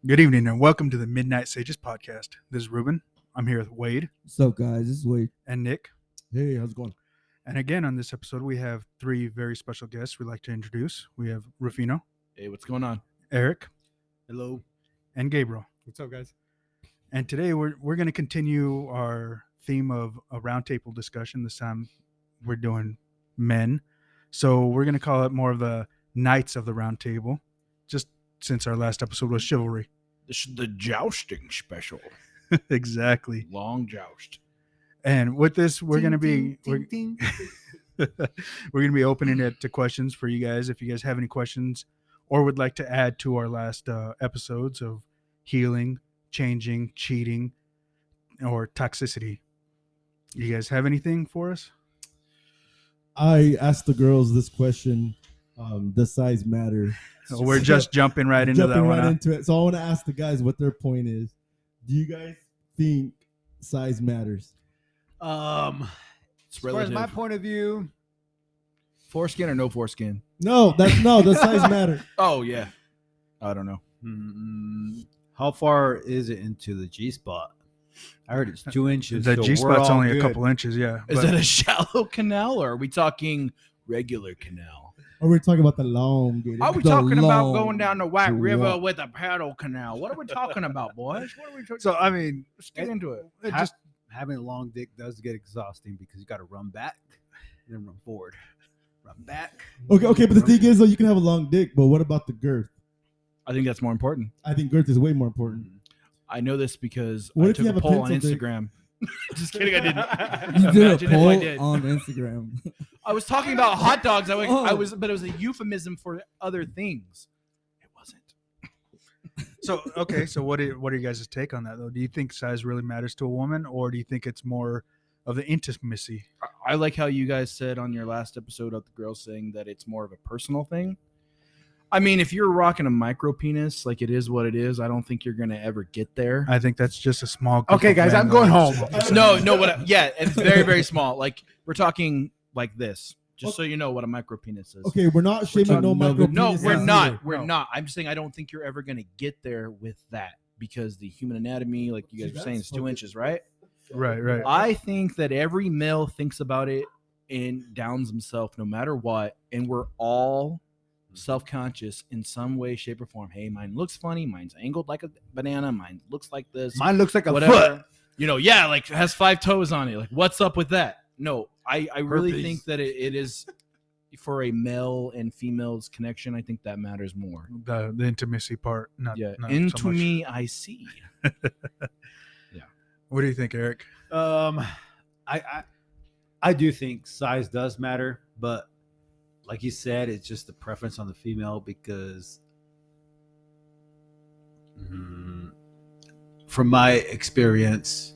Good evening and welcome to the Midnight Sages podcast. This is Ruben. I'm here with Wade What's up, guys? This is Wade. and Nick. Hey, how's it going? And again, on this episode, we have three very special guests we'd like to introduce. We have Rufino, Hey, what's going on? Eric, Hello. and Gabriel. What's up, guys? And today we're going to continue our theme of a roundtable discussion. This time we're doing men. So we're going to call it more of the Knights of the Round Table, just since our last episode was chivalry. This is the jousting special. Exactly. Long joust. And with this, we're going to be we're going to be opening it to questions for you guys. If you guys have any questions or would like to add to our last episodes of healing, changing, cheating, or toxicity, you guys have anything for us? I asked the girls this question. Does size matter? So we're just jumping right into that one. Into it. So I want to ask the guys what their point is. Do you guys think size matters? It's As far as my point of view, Foreskin or no foreskin? No, does size matter? Oh, yeah. I don't know. how far is it into the G spot? I heard it's 2 inches. The so G we're spot's all only a good. couple inches, yeah. Is But that a shallow canal or are we talking regular canal? Or we're talking about the long? Are we The talking about long going down the White River walk. with a paddle canal? What are we talking about, boys? What are we talking so I mean, Let's get into it. it Ha- just Having a long dick does get exhausting because you got to run back and then run forward. Run back. Okay, but the thing is, though, you can have a long dick, but what about the girth? I think that's more important. I think girth is way more important. I know this because What I if you took have a a poll on pencil dick? Instagram. Just kidding, I didn't. You did Imagine a if I poll did. on Instagram. I was talking about hot dogs. Oh. But it was a euphemism for other things. It wasn't. so okay. So what are your guys' take on that though? Do you think size really matters to a woman, or do you think it's more of the intimacy? I like how you guys said on your last episode of the girls saying that it's more of a personal thing. I mean, if you're rocking a micro penis, like it is what it is, I don't think you're gonna ever get there. I think that's just a small group Okay, of guys, men I'm that going like- home. No, yeah, it's very, very small. Like we're talking like this, just so you know what a micro penis is. Okay, we're not shaming talking no micro. No, penises we're not. either. We're not. I'm just saying I don't think you're ever gonna get there with that because the human anatomy, like you guys See, were saying, that's is 2 fucking- inches, right? Right. I think that every male thinks about it and downs himself no matter what, and we're all self-conscious in some way, shape, or form. Hey, mine looks funny. Mine's angled like a banana. Mine looks like this. Mine looks like a Whatever. foot. You know, yeah, like has 5 toes on it. Like, what's up with that? No, I really Herpes. think that it is for a male and female's connection. I think that matters more. The intimacy part, not Yeah, not into so much. me, I see. What do you think, Eric? I do think size does matter, but like you said, it's just the preference on the female because from my experience,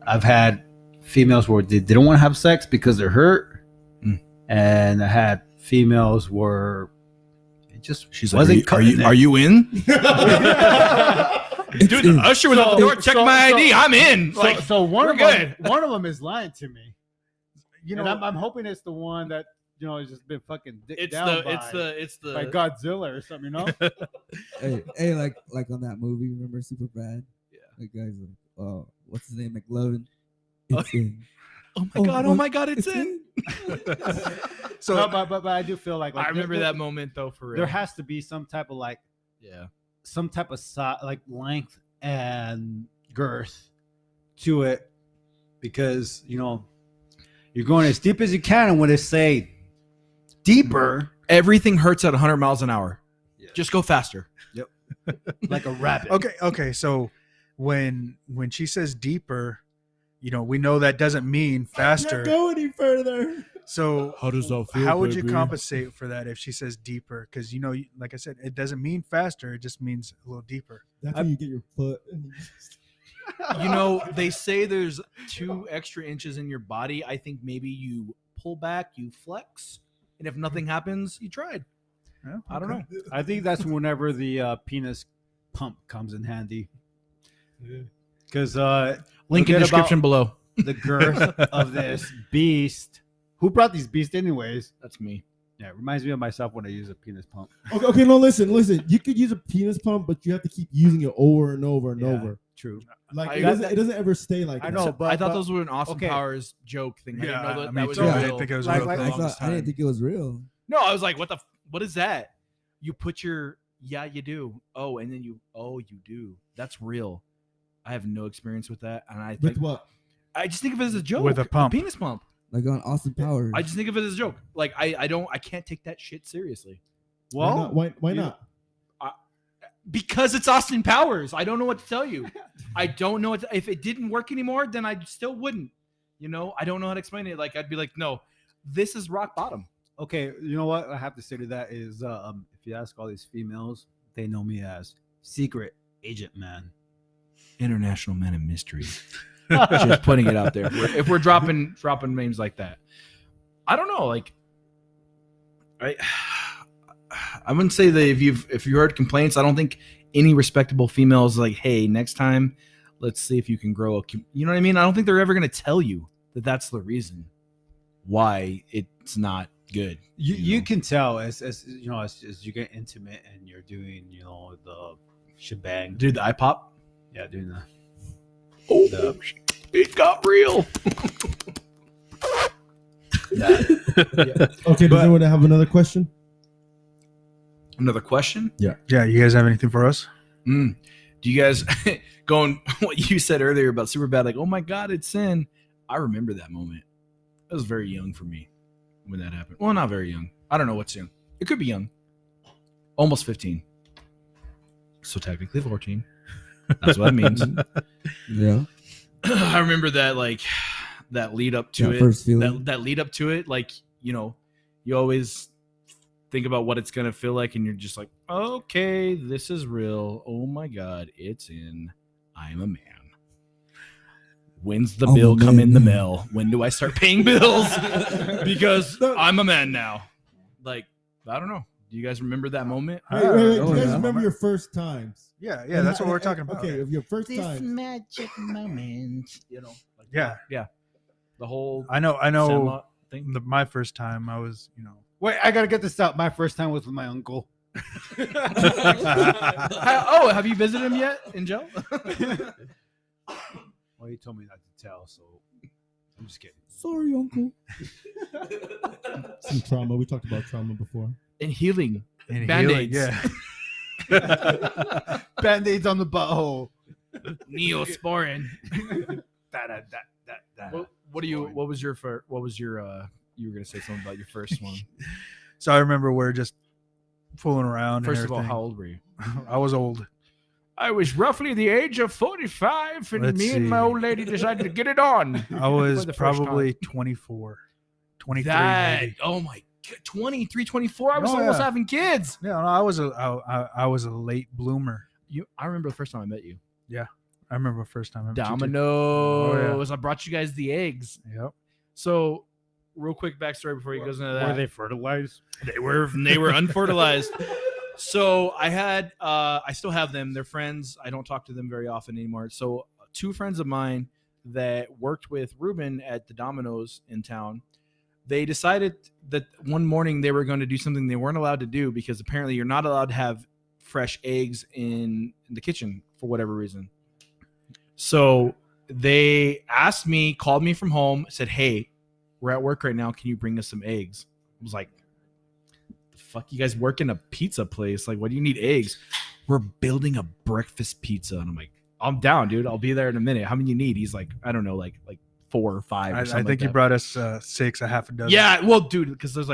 I've had females where they don't want to have sex because they're hurt, and I had females where it just wasn't cutting it. Are you in? It's Dude, in. the usher was at the door. Check my ID. I'm in. Like, so one we're of them, good. one of them is lying to me. You And know, I'm hoping it's the one that has just been fucking dicked it's down the by Godzilla or something, hey, like on that movie, remember Superbad? Yeah. Like guys like, what's his name, McLovin? Oh. It's in. Oh my god, it's in. so No, but I do feel like I remember there- that moment though, for real. There has to be some type of some type of like length and girth to it because you're going as deep as you can, and when they say deeper, Everything hurts at 100 miles an hour. Yeah. Just go faster. like a rabbit. okay. So when she says deeper, we know that doesn't mean faster. Can't go any further. So How does that feel? how would you baby? compensate for that if she says deeper? Because like I said, it doesn't mean faster. It just means a little deeper. That's when you get your foot. And you just... They say there's 2 extra inches in your body. I think maybe you pull back, you flex, and if nothing happens, you tried. Yeah, I don't know. I think that's whenever the penis pump comes in handy. Because Link in forget description below. the girth of this beast. Who brought these beasts anyways? That's me. Yeah, it reminds me of myself when I use a penis pump. Okay, no, listen. You could use a penis pump, but you have to keep using it over and over and Yeah, over. True. Like I it got doesn't, it doesn't ever stay like I that. know, I thought but- those were an Austin okay. Powers joke thing. I didn't know that, me that was too. real. I didn't think it was Like- real. like- for the I, longest thought, I didn't time. think it was real. No, I was like, what is that? You put your, yeah, you do. Oh, and then you do. That's real. I have no experience with that. And I think, With what? I just think of it as a joke. With a pump. penis pump. Like on Austin Powers. I just think of it as a joke. Like, I can't take that shit seriously. Well, Why you- not? Because it's Austin Powers. I don't know what to tell you. I don't know if it didn't work anymore, then I still wouldn't. You know, I don't know how to explain it. Like, I'd be like, no, this is rock bottom. Okay, you know what I have to say to that is, if you ask all these females, they know me as Secret Agent Man. International Man of Mystery. Just putting it out there. If we're dropping names like that, I don't know. Like, I wouldn't say that if you heard complaints, I don't think any respectable female is like, hey, next time, let's see if you can grow a. You know what I mean? I don't think they're ever going to tell you that that's the reason why it's not good. You know? can tell as you know as you get intimate and you're doing the shebang. Dude, the eye pop. Yeah, doing the. Oh, it got real. Okay, does anyone have another question? Another question? Yeah, you guys have anything for us? Do you guys going what you said earlier about Superbad? Like, oh my God, it's sin. I remember that moment. I was very young for me when that happened. Well, not very young. I don't know what's young. It could be young. Almost 15. So technically 14. That's what it means. Yeah. I remember that, like, that lead up to That it. first feeling. That lead up to it, like, you know, you always think about what it's gonna feel like, and you're just like, okay, this is real. Oh my God, it's in. I'm a man. When's the I'm a bill come man in the now. mail? When do I start paying bills? Because I'm a man now. Like, I don't know. Do you guys remember that moment? Wait. Oh, Do you guys yeah. remember your first times? Yeah, that's what we're talking about. Okay, your first time. magic moment. You know. Like, Yeah. Yeah. The whole I know. Sandlot thing. My first time, I was, wait, I gotta get this out. My first time was with my uncle. Have you visited him yet in jail? Well, he told me not to tell, so I'm just kidding. Sorry, uncle. Some trauma. We talked about trauma before. In healing. in Band-Aids. healing, yeah. Band-Aids on the butthole. Neosporin. What do you? Boring. What was your? You were gonna say something about your first one. So I remember we're just fooling around. First and of all, everything. how old were you? I was old. I was roughly the age of 45, and Let's me and my see. old lady decided to get it on. I was For the first probably 24, 23. That, maybe. oh my God, 23, 24. I was Oh, almost yeah. having kids. Yeah, no, I was a late bloomer. I remember the first time I met you. I remember the first time I met you, too. Dominoes. I brought you guys the eggs. Yep. So, real quick backstory before he goes into that. Were they fertilized? They were unfertilized. So I had I still have them. They're friends. I don't talk to them very often anymore. So two friends of mine that worked with Ruben at the Domino's in town, they decided that one morning they were going to do something they weren't allowed to do because apparently you're not allowed to have fresh eggs in the kitchen for whatever reason. So they asked me, called me from home, said, "Hey, we're at work right now. Can you bring us some eggs?" I was like, "The fuck, you guys work in a pizza place? Like, what do you need eggs?" "We're building a breakfast pizza." And I'm like, "I'm down, dude. I'll be there in a minute. How many you need?" He's like, "I don't know, like 4 or 5 or I something." think like you brought us 6, a half a dozen. Yeah, well, dude, because there was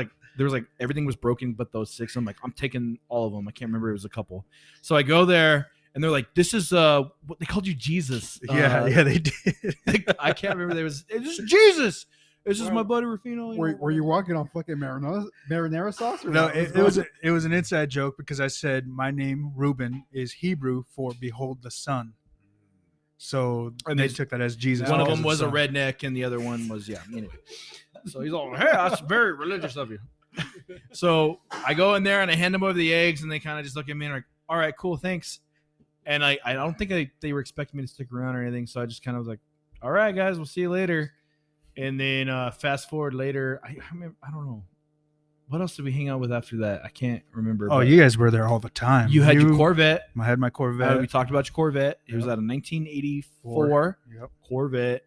like everything was broken but those 6. I'm like, I'm taking all of them. I can't remember, it was a couple. So I go there and they're like, "This is what they called you, Jesus." Yeah, they did. I can't remember. This is Jesus. This is my buddy Rufino. you know, Were you walking on fucking marinara sauce? Or No, what? it was an inside joke because I said my name Ruben is Hebrew for behold the sun. So And they there's- took that as Jesus. one of because them was a sun. redneck and the other one was anyway. So he's all, "Hey, that's very religious of you." So I go in there and I hand them over the eggs and they kind of just look at me and are like, "All right, cool, thanks." And I don't think they were expecting me to stick around or anything, so I just kind of was like, "All right, guys, we'll see you later." And then fast forward later, I don't know. what else did we hang out with after that? I can't remember. Oh, but you guys were there all the time. you had your Corvette. I had my Corvette. We talked about your Corvette. It was out of 1984 Yep. Corvette.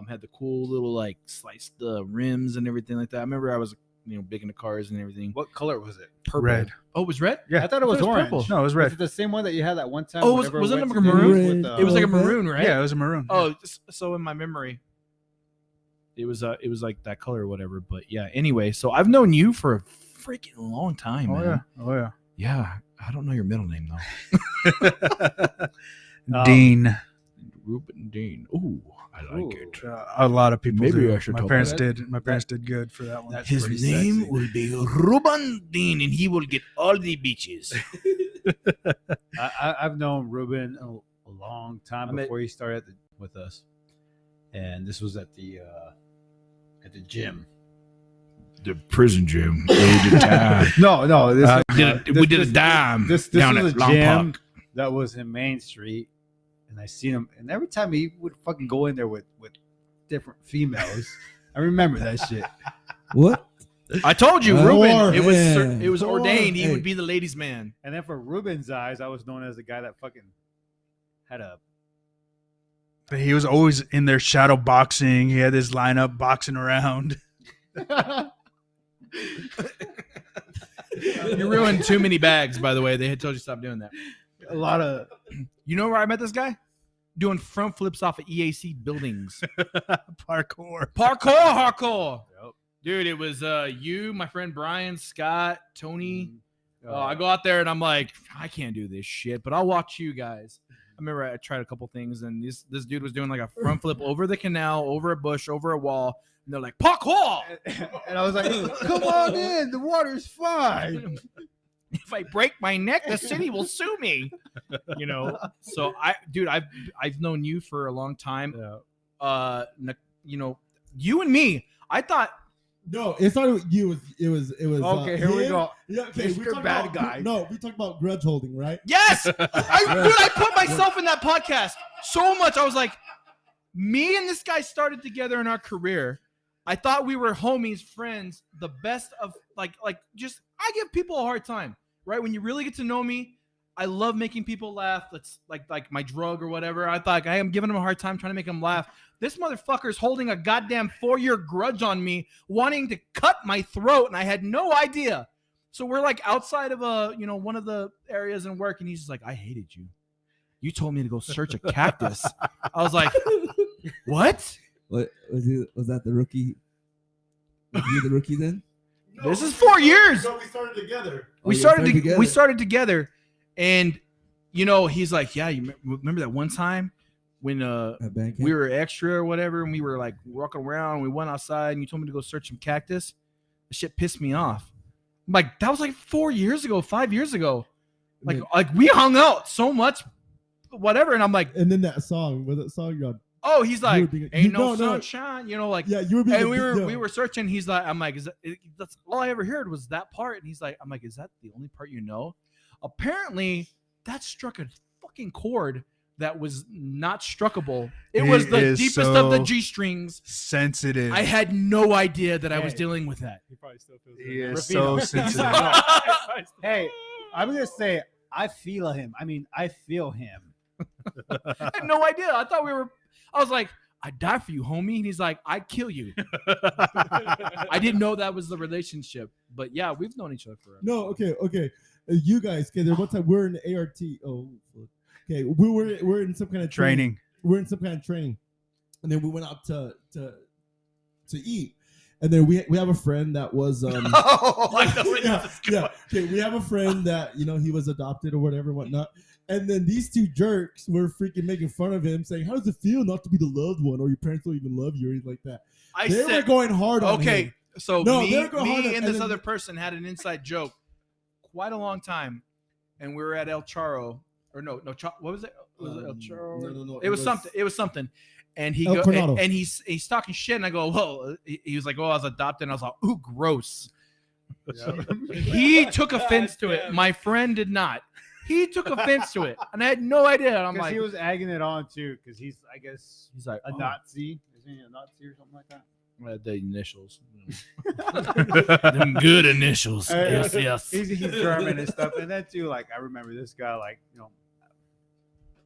Had the cool little like sliced rims and everything like that. I remember I was big into cars and everything. What color was it? Purple. Red. Oh, it was red? Yeah. I thought it was orange. purple. No, it was Was red. it the same one that you had that one time? Oh, whenever was it went like a to maroon? Vegas with, It was like a Corvette? maroon, right? Yeah, it was a maroon. Oh, so in my memory, it was like that color or whatever. But yeah, anyway, so I've known you for a freaking long time, Oh man. yeah. Oh yeah. Yeah, I don't know your middle name though. Dean. Ruben Dean. Ooh, I like it. A lot of people Maybe do. I should My talk parents about did. My parents did good for that one. That's His pretty name sexy. will be Ruben Dean, and he will get all the beaches. I've known Ruben a long time I met- before he started with us, and this was at the gym. The prison gym. We did time. No, this we did a dime This down was at a Long gym Park. that was in Main Street, and I seen him. And every time he would fucking go in there with different females, I remember that shit. What? I told you, Or Ruben. It was him. ordained. He Hey. would be the ladies' man. And then for Ruben's eyes, I was known as the guy that fucking had a. But he was always in there shadow boxing. He had his lineup boxing around. You ruined too many bags, by the way. They had told you to stop doing that. A lot of You know where I met this guy? Doing front flips off of EAC buildings. Parkour. Hardcore. Yep. Dude, it was you, my friend Brian, Scott, Tony. I go out there and I'm like, I can't do this shit, but I'll watch you guys. I remember I tried a couple things, and this dude was doing like a front flip over the canal, over a bush, over a wall. And they're like, parkour! and I was like, "Come on in, the water's fine." If I break my neck, the city will sue me. So I've known you for a long time. Yeah. You and me. I thought No, it's not you. It was. Okay, here we him. go. Yeah, okay, we Mr. talked Bad about, Guy. No, we talked about grudge holding, right? yes, I put myself in that podcast so much. I was like, me and this guy started together in our career. I thought we were homies, friends, the best of like just I give people a hard time, right? When you really get to know me, I love making people laugh. That's like my drug or whatever. I thought I am giving him a hard time trying to make him laugh. This motherfucker's holding a goddamn 4-year grudge on me, wanting to cut my throat, and I had no idea. So we're like outside of one of the areas in work, and he's just like, I hated you. You told me to go search a cactus. I was like, what? What was that the rookie? Was you the rookie then? This is 4 years. No, we started together. We you started together. we started together, and he's like, yeah, you remember that one time when At band camp? we were extra or whatever, and we were like walking around, and we went outside, and you told me to go search some cactus. The shit pissed me off. I'm like, that was like 4 years ago, 5 years ago. Like we hung out so much, whatever, and I'm like, And then that song, was that song you oh, he's like, were being- ain't you- no no, no. sunshine, like. Yeah, you were being. And a- we were searching. He's like, I'm like, that's all I ever heard was that part. And he's like, I'm like, is that the only part you know? Apparently, that struck a fucking chord that was not struckable. It He was the is deepest of the so G strings. Sensitive. I had no idea that I was Hey. dealing with that. He probably still feels He is Rufino. so sensitive. Hey, I'm gonna say I feel him. I mean, I feel him. I had no idea. I was like, I die for you, homie. And he's like, I kill you. I didn't know that was the relationship. But yeah, we've known each other forever. No, okay. You guys, okay. There one time we're in ART. Oh, fuck. Okay. We're in some kind of Training. We're in some kind of training, and then we went out to eat, and then we have a friend that was Oh, I know where yeah, this is going. yeah. Okay, we have a friend that he was adopted or whatever, whatnot. And then these two jerks were freaking making fun of him, saying, "How does it feel not to be the loved one, or your parents don't even love you, or anything like that?" I They were said, going hard on okay, him. so No, me they're going hard on- and and this then- other person had an inside joke quite a long time, and we were at El Charo, or no, what was it? Was it El Charo? No. It was something. It was something. And he El Coronado. and he's talking shit, and I go, whoa. He was like, oh, I was adopted, and I was like, ooh, gross. He took offense to it. My friend did not. He took offense to it, and I had no idea. And I'm Because like, he was egging it on too. Because he's, I guess, he's like, a oh. Nazi. Isn't he a Nazi or something like that? The initials. Them good initials. Yes. He's German and stuff. And then too, like I remember this guy, like, you know,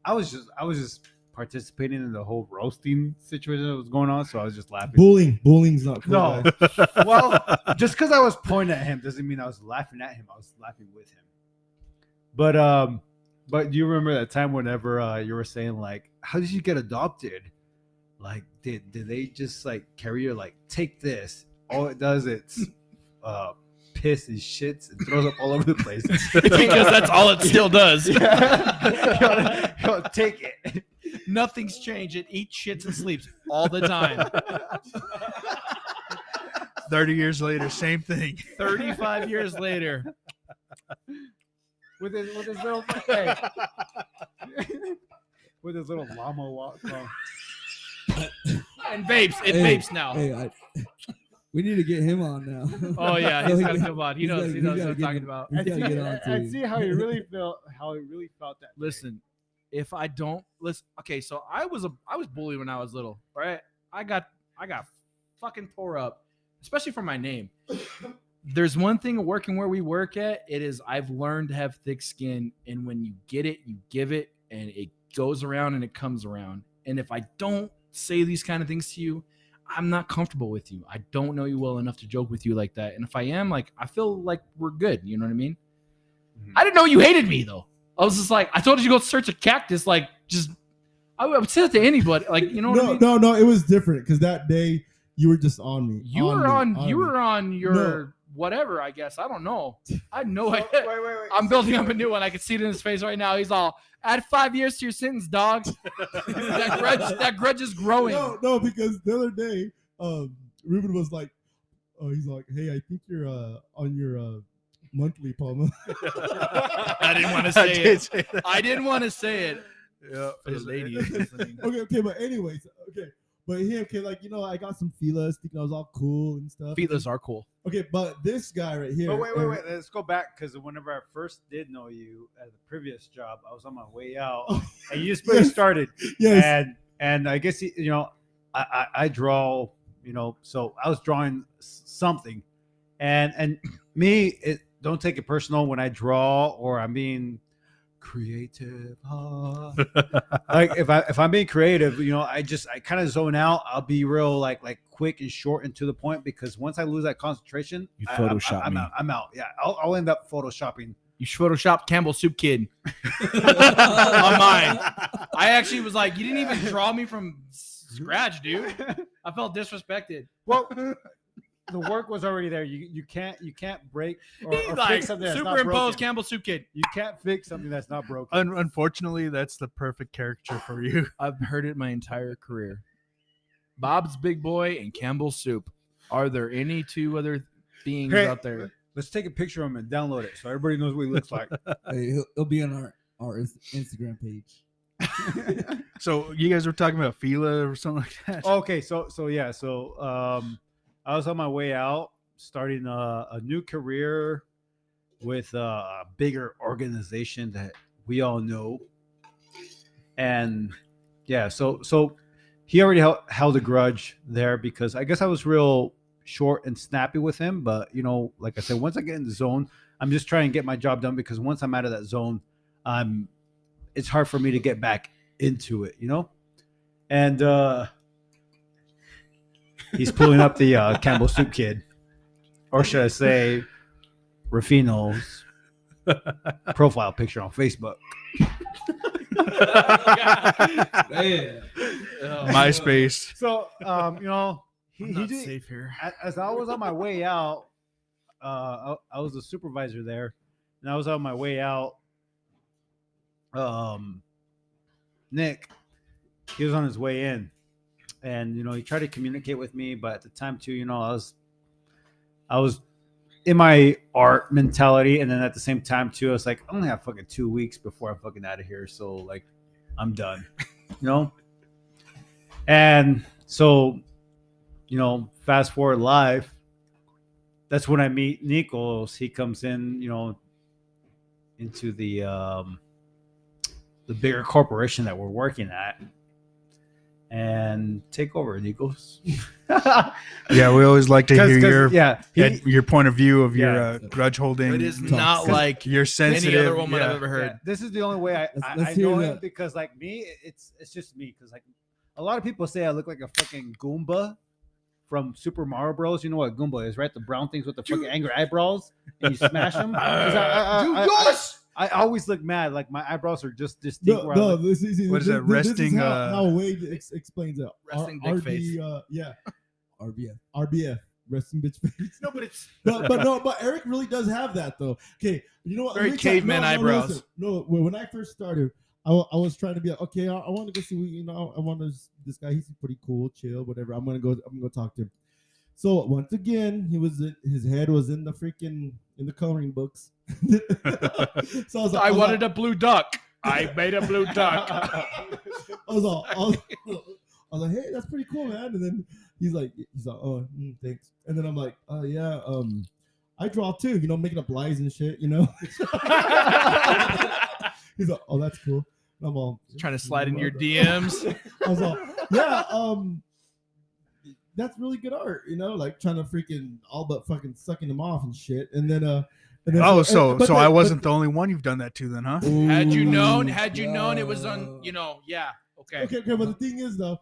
I was just participating in the whole roasting situation that was going on, so I was just laughing. Bullying's not cool. No. Guys. Well, just because I was pointing at him doesn't mean I was laughing at him. I was laughing with him. But do you remember that time whenever you were saying like, how did you get adopted? Like, did they just like carry you like, take this? All it does it's piss and shits and throws up all over the place. Because that's all it still does. Yo, take it. Nothing's changed. It eats, shits, and sleeps all the time. 30 years later, same thing. 35 years later. With his little hey. With his little llama walk on. And vapes. It Hey, vapes now. Hey, we need to get him on now. Oh, yeah. So He's he got to got- come on. He he's knows gotta- what he's I'm gotta get talking him- about. We gotta get on to And it. see how he really felt that. Listen, if I don't listen, okay, so I was bullied when I was little, right? I got fucking tore up, especially for my name. There's one thing working where we work at, it is I've learned to have thick skin, and when you get it, you give it, and it goes around and it comes around. And if I don't say these kind of things to you, I'm not comfortable with you. I don't know you well enough to joke with you like that. And if I am, like, I feel like we're good. You know what I mean? Mhm. I didn't know you hated me though. I was just like, I told you to go search a cactus. Like, just I would say that to anybody. Like, you know what I mean? No, it was different because that day you were just on me. You were on your No. whatever, I guess. I don't know. I had no So, idea. wait. I'm building up a new one. I can see it in his face right now. He's all, add 5 years to your sentence, dog. that grudge is growing. No, because the other day, Ruben was like, he's like, hey, I think you're on your monthly, Palma. I didn't want to say it. I didn't want to say it. Yeah, For the ladies listening. okay, but anyways, but him, like, you know, I got some feelers, thinking I was all cool and stuff. Feelers are cool. Okay, but this guy right here. But wait. Let's go back because whenever I first did know you at the previous job, I was on my way out, and you just barely started. Yes. And I guess you know, I draw, you know, so I was drawing something, and me, don't take it personal when I draw or I'm being creative. Like if I'm being creative, you know, I kind of zone out. I'll be real like quick and short and to the point because once I lose that concentration, You Photoshop I'm me. out. I'm out. Yeah, I'll end up photoshopping. You photoshopped Campbell Soup Kid on mine. I actually was like, you didn't even draw me from scratch, dude. I felt disrespected. Well, the work was already there. You can't break or He's fix like, something that's not superimpose broken. Campbell Soup Kid. You can't fix something that's not broken. Unfortunately, that's the perfect caricature for you. I've heard it my entire career. Bob's Big Boy and Campbell Soup. Are there any two other beings Hey, out there? Let's take a picture of him and download it so everybody knows what he looks like. Hey, he'll be on our Instagram page. So you guys were talking about Fila or something like that. Okay, so I was on my way out, starting a new career with a bigger organization that we all know, and yeah, so he already held a grudge there because I guess I was real short and snappy with him, but you know, like I said, once I get in the zone, I'm just trying to get my job done because once I'm out of that zone, it's hard for me to get back into it, you know, and he's pulling up the Campbell Soup Kid, or should I say, Rufino's profile picture on Facebook. MySpace. So, you know, I'm not safe here. as I was on my way out, I was a supervisor there, and I was on my way out. Nick, he was on his way in, and you know, he tried to communicate with me, but at the time too, you know, I was in my art mentality, and then at the same time too, I was like, I only have fucking 2 weeks before I'm fucking out of here, so like, I'm done, you know. And so, you know, fast forward live, that's when I meet Nichols. He comes in, you know, into the bigger corporation that we're working at, and and take over. And he goes, Yeah, we always like to hear your point of view of your grudge holding. It is not like you're sensitive. any other woman I've ever heard. this is the only way I hear know him that. because like me, it's just me because like a lot of people say I look like a fucking Goomba from Super Mario Bros. You know what a Goomba is, right? The brown things with the fucking angry eyebrows, and you smash them. I always look mad, like my eyebrows are just distinct. What is that, resting, how Wade explains it. Resting dick face. Yeah, RBF. RBF, resting bitch face. No, but it's But Eric really does have that though. Okay, you know what? Very Let me tell- caveman eyebrows. Listen. No, when I first started, I was trying to be like, okay, I want to go see, I want this guy. He's pretty cool, chill, whatever. I'm gonna go talk to him. So once again, his head was in the coloring books. So I was like, I wanted a blue duck. I made a blue duck. I was like, hey, that's pretty cool, man. And then he's like, oh, thanks. And then I'm like, oh yeah, I draw too, making up lies and shit, He's like, oh, that's cool. And I'm all Trying to slide into your DMs. I was like, yeah, that's really good art, like trying to freaking all but fucking sucking them off and shit. And then so I wasn't the only one you've done that to then, huh? Had you known it was on, yeah. Okay. Okay, but the thing is though,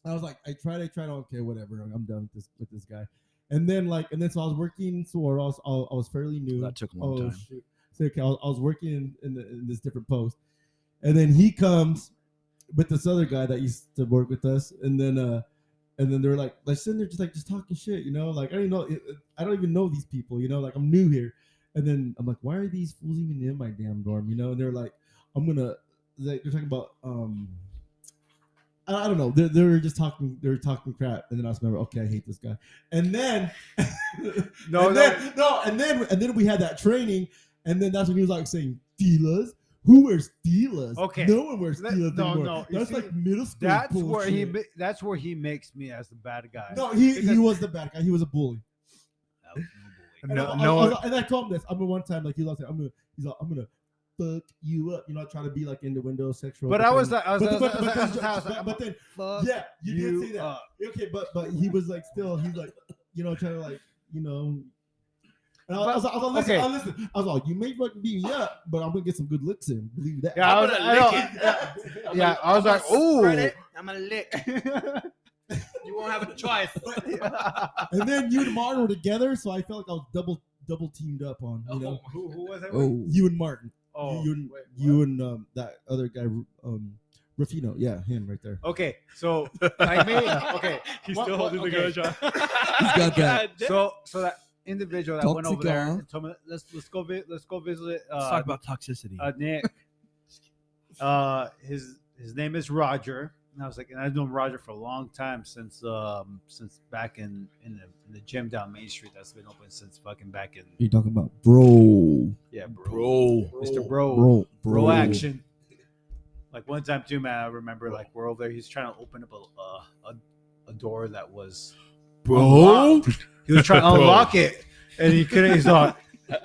I was like, I tried, okay, whatever, I'm done with this guy. And then so I was working, so I was fairly new. That took a long time. Shoot. So, okay, I was working in this different post, and then he comes with this other guy that used to work with us, and then they're like sitting there just talking shit, like I don't even know these people, like I'm new here, and then I'm like, why are these fools even in my damn dorm, and they're like, they're talking about I don't know. They were just talking. They were talking crap, and then I was remember, okay, I hate this guy. And then, and then we had that training, and then that's when he was like saying, "Filas, who wears filas? Okay, no one wears filas anymore." No, that's like middle school. That's where he makes me as the bad guy. No, he was the bad guy. He was a bully. That was no bully. And I told him this. I mean, one time, like he lost it. I'm gonna fuck you up, trying to be like innuendo sexual. But but then, yeah, you did say that. Okay, but he was like, still, he's like, trying to like, And I was like, listen. I was like, you may fucking beat me up, but I'm gonna get some good licks in. Believe that. Yeah, I was like, oh, I'm gonna lick. You won't have a choice. And then you and Martin were together, so I felt like I was double teamed up on. Who was that? You and Martin. Oh, you and that other guy, Rufino. Yeah, him right there. Okay, so I made. Okay, he's still holding the grudge on. He's got that. So that individual that went over there Toxic, and told me, let's go visit. Let's talk about toxicity. Nick. His name is Roger. And I was like, and I've known Roger for a long time since back in the gym down Main Street that's been open since fucking back in. You're talking about bro. Yeah, bro. Mr. Bro action. Like one time too, man. I remember like we're over there. He's trying to open up a door that was unlocked. He was trying to unlock it, and he couldn't. He's not.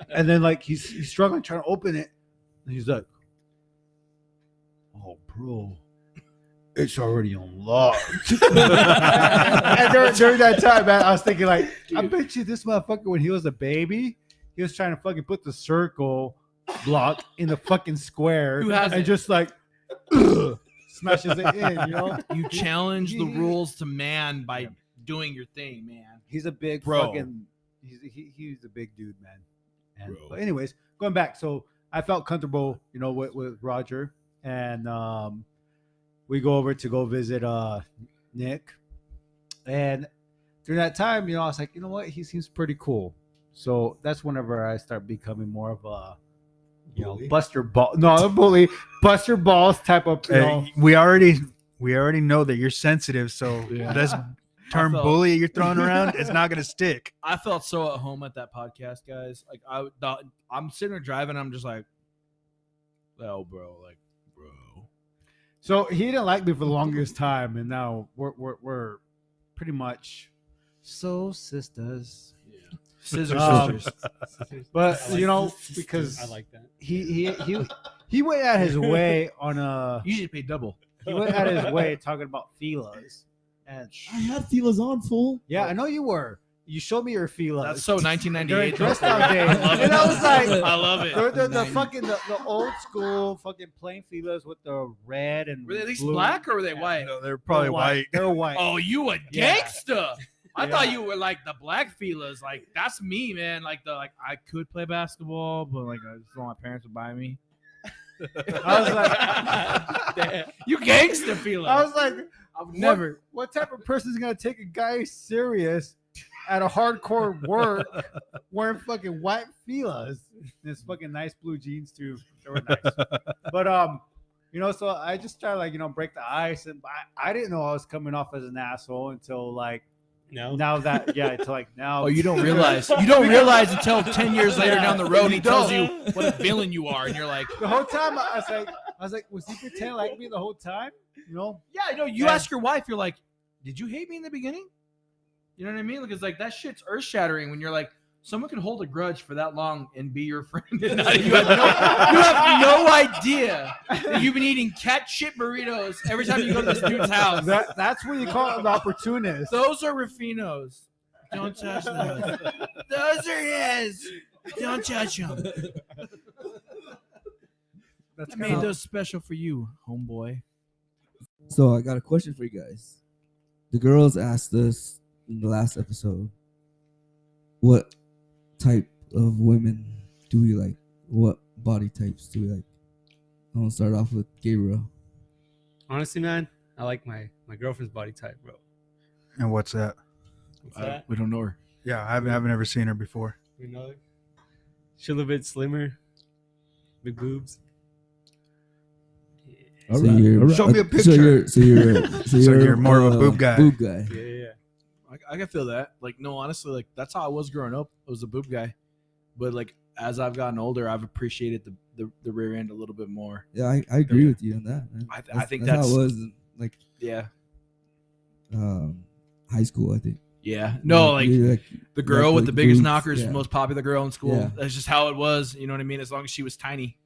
And then like he's struggling trying to open it, and he's like, "Oh, bro." It's already unlocked. And during that time, man, I was thinking like, I bet you this motherfucker when he was a baby, he was trying to fucking put the circle block in the fucking square and just like smashes it in, You challenge the rules to man by doing your thing, man. He's a big Bro. fucking he's a big dude, man. And but anyways, going back, so I felt comfortable, with Roger, and we go over to go visit Nick, and during that time, I was like, you know what, he seems pretty cool. So that's whenever I start becoming more of a, Buster Balls type of. We already know that you're sensitive, so this term bully you're throwing around, it's not gonna stick. I felt so at home at that podcast, guys. Like I'm sitting there driving, I'm just like, oh, bro, like. So he didn't like me for the longest time, and now we're pretty much soul sisters. Yeah. Sisters. But because I like that. He went out his way on a. You should pay double. he went out of his way talking about filas. And I had feelers on, fool. yeah, I know you were. You showed me your filas. That's so 1998. During dress down day. I love it. And I was like, I love it. the fucking the old school fucking plain filas with the red and Were they at least blue. black or were they white? No, they're probably white. They're white. Oh, you a Yeah. gangster. I Yeah. thought you were like the black feelers. Like that's me, man. Like I could play basketball, but like I just thought my parents would buy me. I was like, You gangster feeler. I was like, I would never. What type of person is gonna take a guy serious at a hardcore work wearing fucking white filas? And his fucking nice blue jeans too. They were nice. But so I just tried to like break the ice, and I didn't know I was coming off as an asshole until like now that until like now. Oh, you don't realize. You don't realize until 10 years later down the road, he tells you what a villain you are, and you're like, the whole time I was like, was he pretending like me the whole time? yeah, I know. You Yeah. ask your wife, you're like, did you hate me in the beginning? You know what I mean? Like, it's like that shit's earth shattering when you're like, someone can hold a grudge for that long and be your friend. And you have no idea that you've been eating cat shit burritos every time you go to this dude's house. That's what you call an opportunist. Those are Rufinos. Don't touch those. Those are his. Don't touch them. I made those special for you, homeboy. So I got a question for you guys. The girls asked us in the last episode, what type of women do we like? What body types do we like? I'm gonna start off with Gabriel. Honestly, man, I like my girlfriend's body type, bro. And what's that? What's that? We don't know her. Yeah, I haven't ever seen her before. You know her? She's a little bit slimmer, big boobs. So you're, Show me a So picture. you're more of a boob guy. Boob guy. Yeah. I can feel that. Like, no, honestly, like that's how I was growing up. I was a boob guy, but like as I've gotten older, I've appreciated the rear end a little bit more. Yeah, I agree with you on that, man. I think how that's- it was in, like Yeah, high school, I think. yeah. No, like you're the girl like with the biggest boobs, knockers, yeah. most popular girl in school. Yeah. That's just how it was. You know what I mean? As long as she was tiny,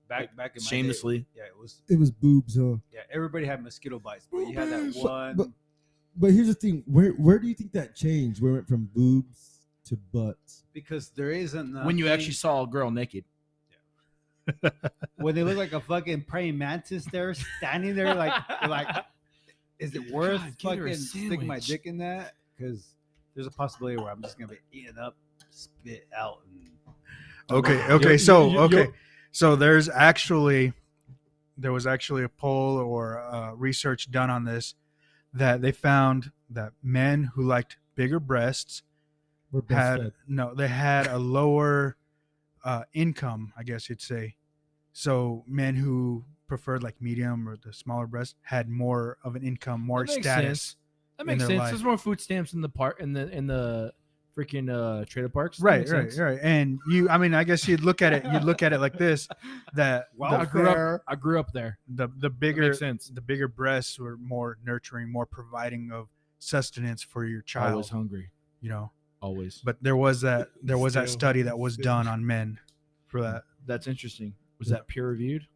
back in my day, shamelessly. yeah, It was boobs, huh? yeah. Everybody had mosquito bites, but you had that one. But here's the thing: where do you think that changed? Where it went from boobs to butts? Because there isn't When you actually saw a girl naked. when they look like a fucking praying mantis there standing there like you're like, is it worth God, get her a fucking sticking my sandwich. dick in that? Because there's a possibility where I'm just gonna be eaten up, spit out, and Okay. So there was actually a poll or research done on this that they found that men who liked bigger breasts We're breastfed. had a lower income, I guess you'd say. So men who preferred like medium or the smaller breast had more of an income, more That makes status. sense. That makes their sense. life. There's more food stamps in the freaking trailer parks. That Right. makes sense. And I guess you'd look at it like this, that I grew up there. the That bigger makes sense. the bigger breasts were more nurturing, more providing of sustenance for your child. Always hungry. Always. But there was that Still. study that was done on men for that. That's interesting. Was that peer reviewed?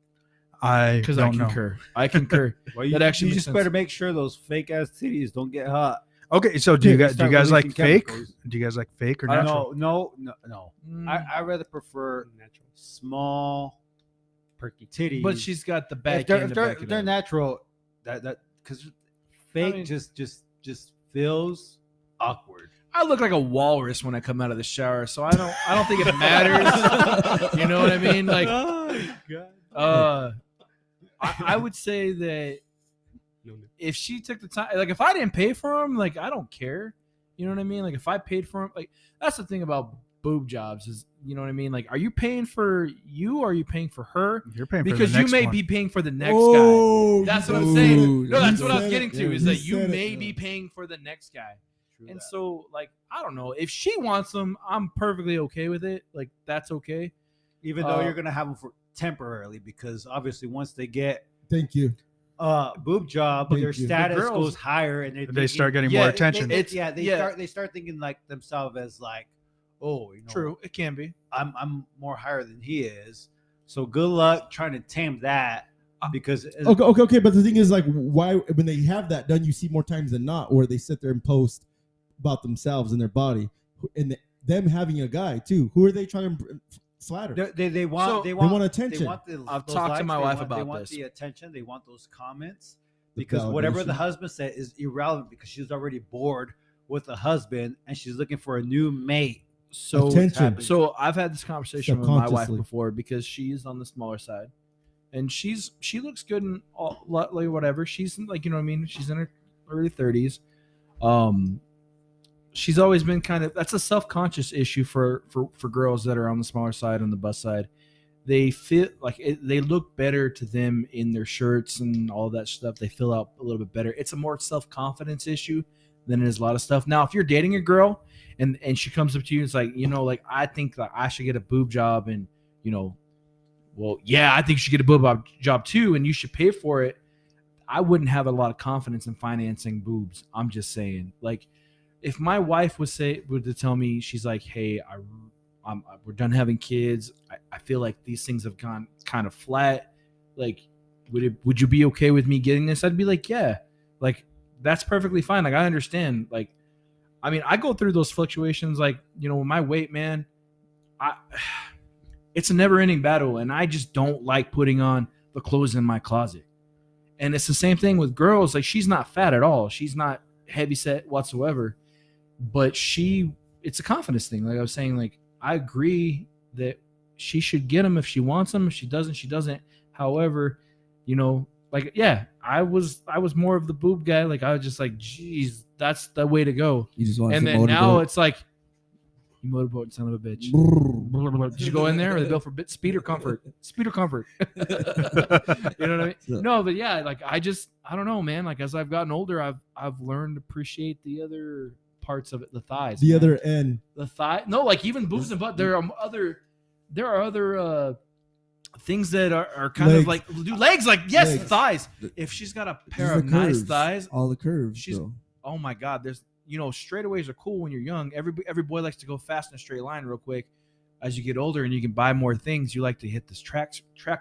I Because I don't know. concur. I concur. well, That actually you makes just sense. better make sure those fake ass titties don't get hot. Okay, so do you They guys start like releasing fake? chemicals. Do you guys like fake or No, natural? no. Mm. I rather prefer Natural. small, perky titties. But she's got the back if they're, end if to they're, back if it they're up. natural, that because fake mean- just feels awkward. I look like a walrus when I come out of the shower, so I don't think it matters. You know what I mean? Like, I would say that if she took the time, like if I didn't pay for them, like I don't care. You know what I mean? Like if I paid for them, like that's the thing about boob jobs is, you know what I mean? Like, are you paying for you or are you paying for her? You're paying for Because the you next may one. be paying for the next Oh, guy. That's what you I'm said saying. it. No, that's You what I was said getting it. to Yeah, is you that you said it, may though. be paying for the next guy. And so, like, I don't know. If she wants them, I'm perfectly okay with it. Like, that's okay. Even though you're gonna have them for temporarily, because obviously once they get Thank you. boob job, Thank their you. status The girls- goes higher, and They start getting Yeah, more it- attention. They start thinking like themselves as like, oh, True. It can be. I'm more higher than he is. So good luck trying to tame that because Okay. But the thing is, like, why when they have that done, you see more times than not, or they sit there and post about themselves and their body, and them having a guy too. Who are they trying to flatter? they want attention. They want I've those talked to likes, my they wife want, about they want this. the attention. They want those comments The because whatever the validation. husband said is irrelevant because she's already bored with the husband and she's looking for a new mate. So Attention. So I've had this conversation with my wife Subconsciously. before because she's on the smaller side, and she looks good and all, like whatever. She's like, you know what I mean. She's in her early 30s. She's always been kind of, that's a self-conscious issue for girls that are on the smaller side, on the bus side. They feel like they look better to them in their shirts and all that stuff. They fill out a little bit better. It's a more self-confidence issue than it is a lot of stuff. Now, if you're dating a girl and she comes up to you and it's like, you know, like, I think that I should get a boob job, and, you know, well, yeah, I think you should get a boob job too, and you should pay for it. I wouldn't have a lot of confidence in financing boobs. I'm just saying, like, if my wife would to tell me, she's like, hey, we're done having kids. I feel like these things have gone kind of flat. Like, would you be okay with me getting this? I'd be like, yeah, like, that's perfectly fine. Like, I understand. Like, I mean, I go through those fluctuations. Like, you know, with my weight, man, it's a never ending battle. And I just don't like putting on the clothes in my closet. And it's the same thing with girls. Like, she's not fat at all. She's not heavy set whatsoever, but it's a confidence thing. Like I was saying, like, I agree that she should get them if she wants them. If she doesn't, she doesn't. However, you know, like, yeah, I was more of the boob guy. Like, I was just like, geez, that's the way to go. You just want And to then now it's like, you motorboat, son of a bitch. Did you go in there? Or they built for speed or comfort? Speed or comfort? You know what I mean? No, but yeah, like, I don't know, man. Like, as I've gotten older, I've learned to appreciate the other parts of it, the thighs, The man. other end. The thigh. No, like, even boobs and butt. There are other things that are kind Legs. of like legs. Like, yes, Legs. thighs. If she's got a pair Just of the nice curves, thighs, all the curves. she's- Though. oh my God, there's, you know, straightaways are cool when you're young. Every boy likes to go fast in a straight line real quick. As you get older and you can buy more things, you like to hit this track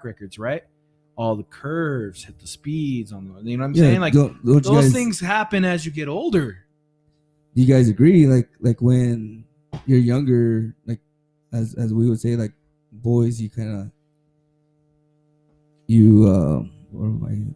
records, right? All the curves, hit the speeds on the, you know what I'm saying? Like, don't you those guys, things happen as you get older. Do you guys agree? Like when you're younger, like as we would say, like boys, you kind of what am I?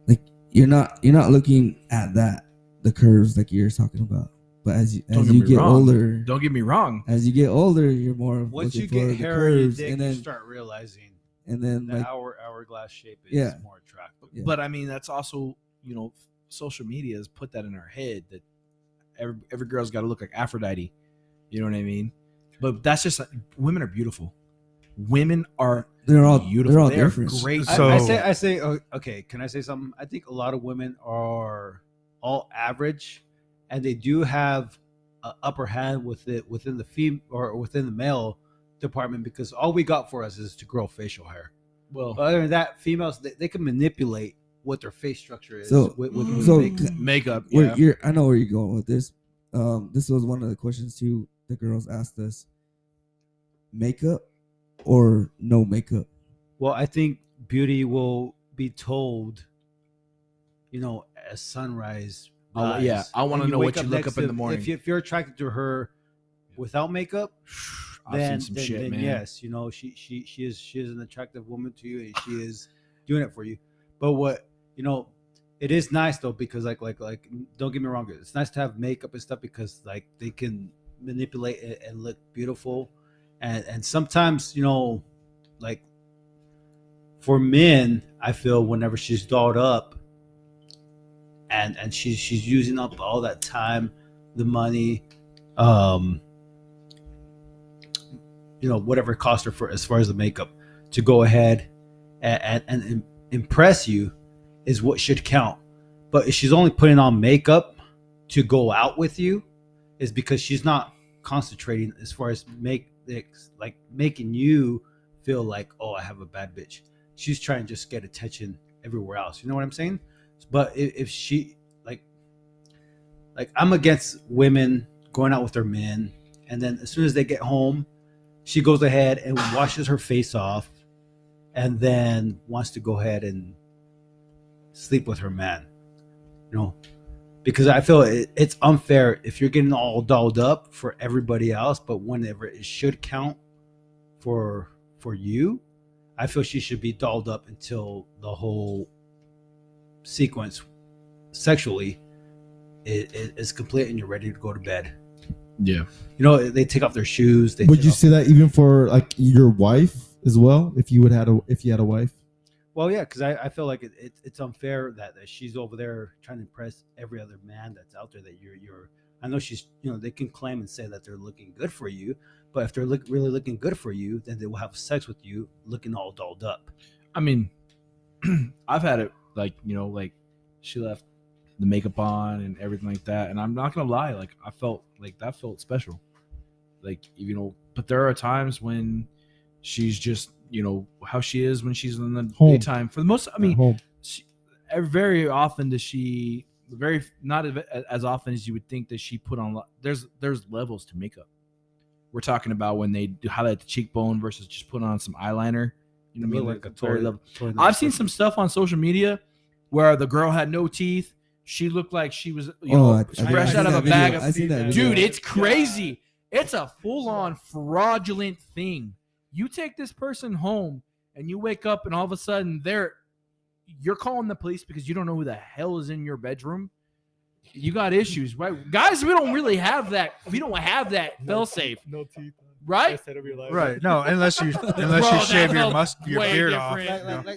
Like you're not looking at the curves like you're talking about. But as you get older, Don't get me wrong. as you get older, you're more Once you looking for get the hair on your curves, dick, and you then start realizing the the hourglass shape is Yeah. more attractive. Yeah. But I mean, that's also, you know, social media has put that in our head that every girl's got to look like Aphrodite. You know what I mean? But that's just, women are beautiful. Women are they're all beautiful. they're all They are different. great. So- I say, okay. Can I say something? I think a lot of women are all average, and they do have an upper hand within the female or within the male department because all we got for us is to grow facial hair. Well, Other than that, females they can manipulate what their face structure is So- with so- makeup. makeup. Where Yeah. I know where you're going with this. This was one of the questions too. The girls asked us: makeup or no makeup? Well, I think beauty will be told, you know, as sunrise. Yeah, I want to When know wake what you look next up in to- the morning. If you're attracted to her without makeup, I've then, seen some then, shit, then man. yes, you know, she is an attractive woman to you, and she is doing it for you. But what, you know, it is nice though because like don't get me wrong, it's nice to have makeup and stuff because like they can manipulate it and look beautiful, and sometimes, you know, like for men, I feel whenever she's dolled up and she's using up all that time, the money, you know, whatever it cost her for as far as the makeup to go ahead and impress you is what should count. But if she's only putting on makeup to go out with you, is because she's not concentrating as far as making you feel like, oh, I have a bad bitch. She's trying to just get attention everywhere else. You know what I'm saying? But if she like I'm against women going out with their men, and then as soon as they get home, she goes ahead and washes her face off and then wants to go ahead and sleep with her man, you know, because I feel it's unfair if you're getting all dolled up for everybody else, but whenever it should count for you, I feel she should be dolled up until the whole sequence sexually is complete and you're ready to go to bed. Yeah. You know, they take off their shoes. Would you say that even for like your wife as well? If you had a wife? Well, yeah, because I feel like it's unfair that she's over there trying to impress every other man that's out there. That you're. I know she's. You know, they can claim and say that they're looking good for you, but if they're really looking good for you, then they will have sex with you looking all dolled up. I mean, I've had it like, you know, like she left the makeup on and everything like that, and I'm not gonna lie, like I felt like that felt special, like, you know. But there are times when she's just, you know, how she is when she's in the daytime. For the most, I mean, very often does she, not as often as you would think, that she put on. There's levels to makeup. We're talking about when they do highlight the cheekbone versus just put on some eyeliner. You know what I mean? Like a toy. I've seen some stuff on social media where the girl had no teeth. She looked like she was, fresh out of a bag of. Dude, it's crazy. It's a full-on fraudulent thing. You take this person home and you wake up and all of a sudden you're calling the police because you don't know who the hell is in your bedroom. You got issues, right? Guys, we don't really have that. We don't have that fail safe. No teeth. Right? Right. No, unless you shave your beard off.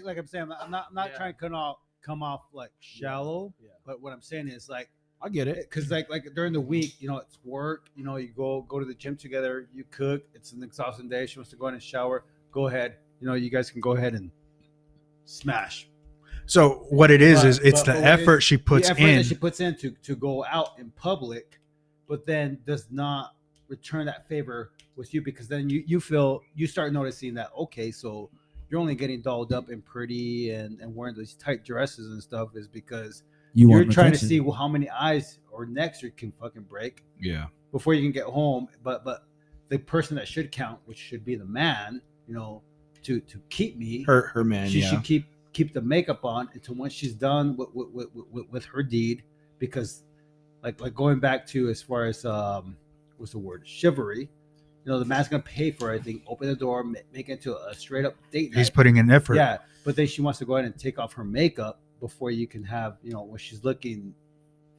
Like I'm saying, I'm not trying to come off like shallow, but what I'm saying is like, I get it, because like during the week, you know, it's work. You know, you go to the gym together, you cook. It's an exhausting day. She wants to go in and shower. Go ahead. You know, you guys can go ahead and smash. So what it is it's the effort she puts in. That she puts in to go out in public, but then does not return that favor with you, because then you start noticing that, okay, so you're only getting dolled up and pretty and wearing these tight dresses and stuff is because you're trying to see how many eyes or necks you can fucking break. Yeah. Before you can get home, but the person that should count, which should be the man, you know, to keep me, her man, she should keep the makeup on until once she's done with her deed, because like going back to as far as what's the word, chivalry. You know, the man's gonna pay for everything, open the door, make it to a straight up date night. He's putting in effort. Yeah, but then she wants to go ahead and take off her makeup before you can have, you know, when she's looking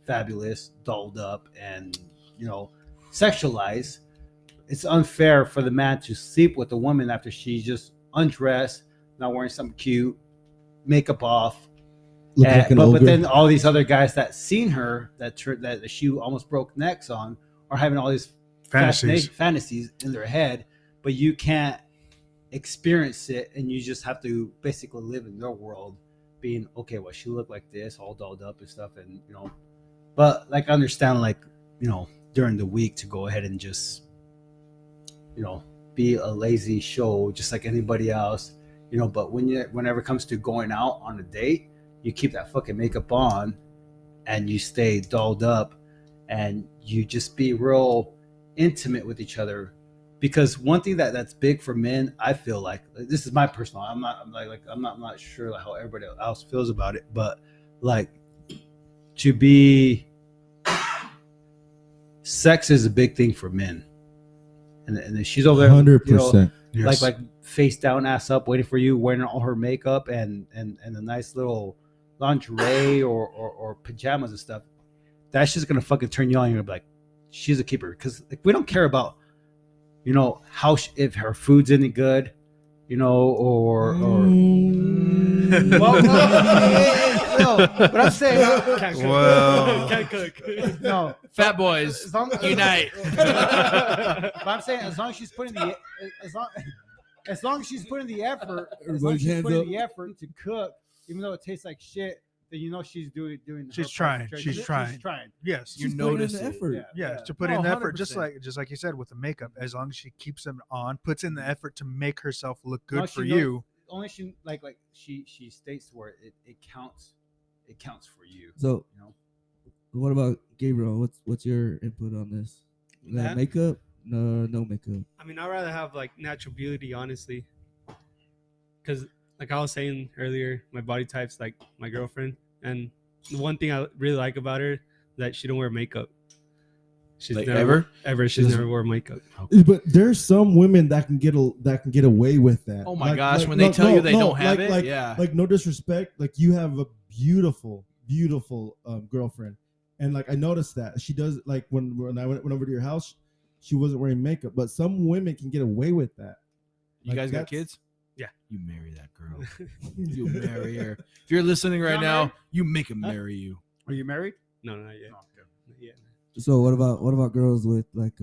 fabulous, dolled up, and, you know, sexualized. It's unfair for the man to sleep with a woman after she's just undressed, not wearing something cute, makeup off. But then all these other guys that seen her that she almost broke necks on are having all these fantasies in their head, but you can't experience it, and you just have to basically live in their world, being okay. Well, she looked like this, all dolled up and stuff, and you know. But like, understand, like, you know, during the week to go ahead and just, you know, be a lazy show just like anybody else, you know. But whenever it comes to going out on a date, you keep that fucking makeup on, and you stay dolled up, and you just be real intimate with each other. Because one thing that's big for men, I feel like, this is my personal, I'm not sure how everybody else feels about it, but like, to be, sex is a big thing for men, and she's over there 100%, you know, yes. like face down, ass up, waiting for you, wearing all her makeup and a nice little lingerie or pajamas and stuff. That's just gonna fucking turn you on. You're gonna be like, she's a keeper, because like, we don't care about, you know, how if her food's any good, you know, or well, no, but I'm saying, Can't cook. no, Fat boys unite. but I'm saying, as long as she's putting the as long as she's putting the effort, to cook, even though it tastes like shit, then you know she's doing. She's trying. She's trying. Yes, You notice the effort. Yes, to put in the effort, just like you said with the makeup. As long as she keeps them on, puts in the effort to make herself look good for you. Only she like she states where it counts. It counts for you. So, you know, what about Gabriel? What's your input on this? That? Makeup? No makeup. I mean, I'd rather have like natural beauty, honestly, because like I was saying earlier, my body type's like my girlfriend, and the one thing I really like about her is that she don't wear makeup. She's Like never ever? she's never wore makeup. But there's some women that can get away with that. Oh my gosh, when they tell you they don't have it, yeah. Like no disrespect, like you have a beautiful girlfriend, and like I noticed that she does. Like when I went over to your house, she wasn't wearing makeup, but some women can get away with that. You Like, guys got that's- kids? Yeah. You marry that girl. You marry her. If you're listening right Not now, married? you make him marry you. Are you married? No, not yet. Not yet. So what about girls with like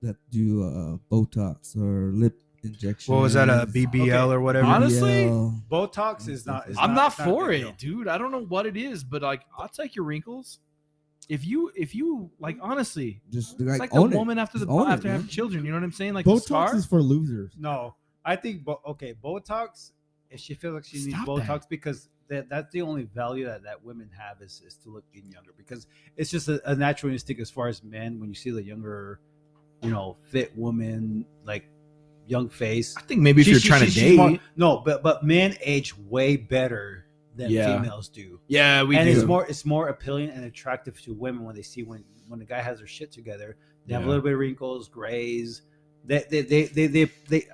that do Botox or lip injection? What was that? A BBL or whatever? Honestly, Botox is not. I'm not it's a for big it, deal. dude. I don't know what it is, but like, I'll take your wrinkles. If you like, honestly, just it's like like a own it. woman after Just own it, having man. children. You know what I'm saying? Like the Botox scar. is for losers. No, I think. Botox. If she feels like she needs Stop Botox, that. because that's the only value that women have is to look younger. Because it's just a natural instinct as far as men. When you see the younger, fit woman, like young face. I think maybe if you're trying to she's date, more- but men age way better than Yeah. females do. yeah, we And do. it's more appealing and attractive to women when they see when the guy has their shit together. They have a Yeah. little bit of wrinkles, grays. They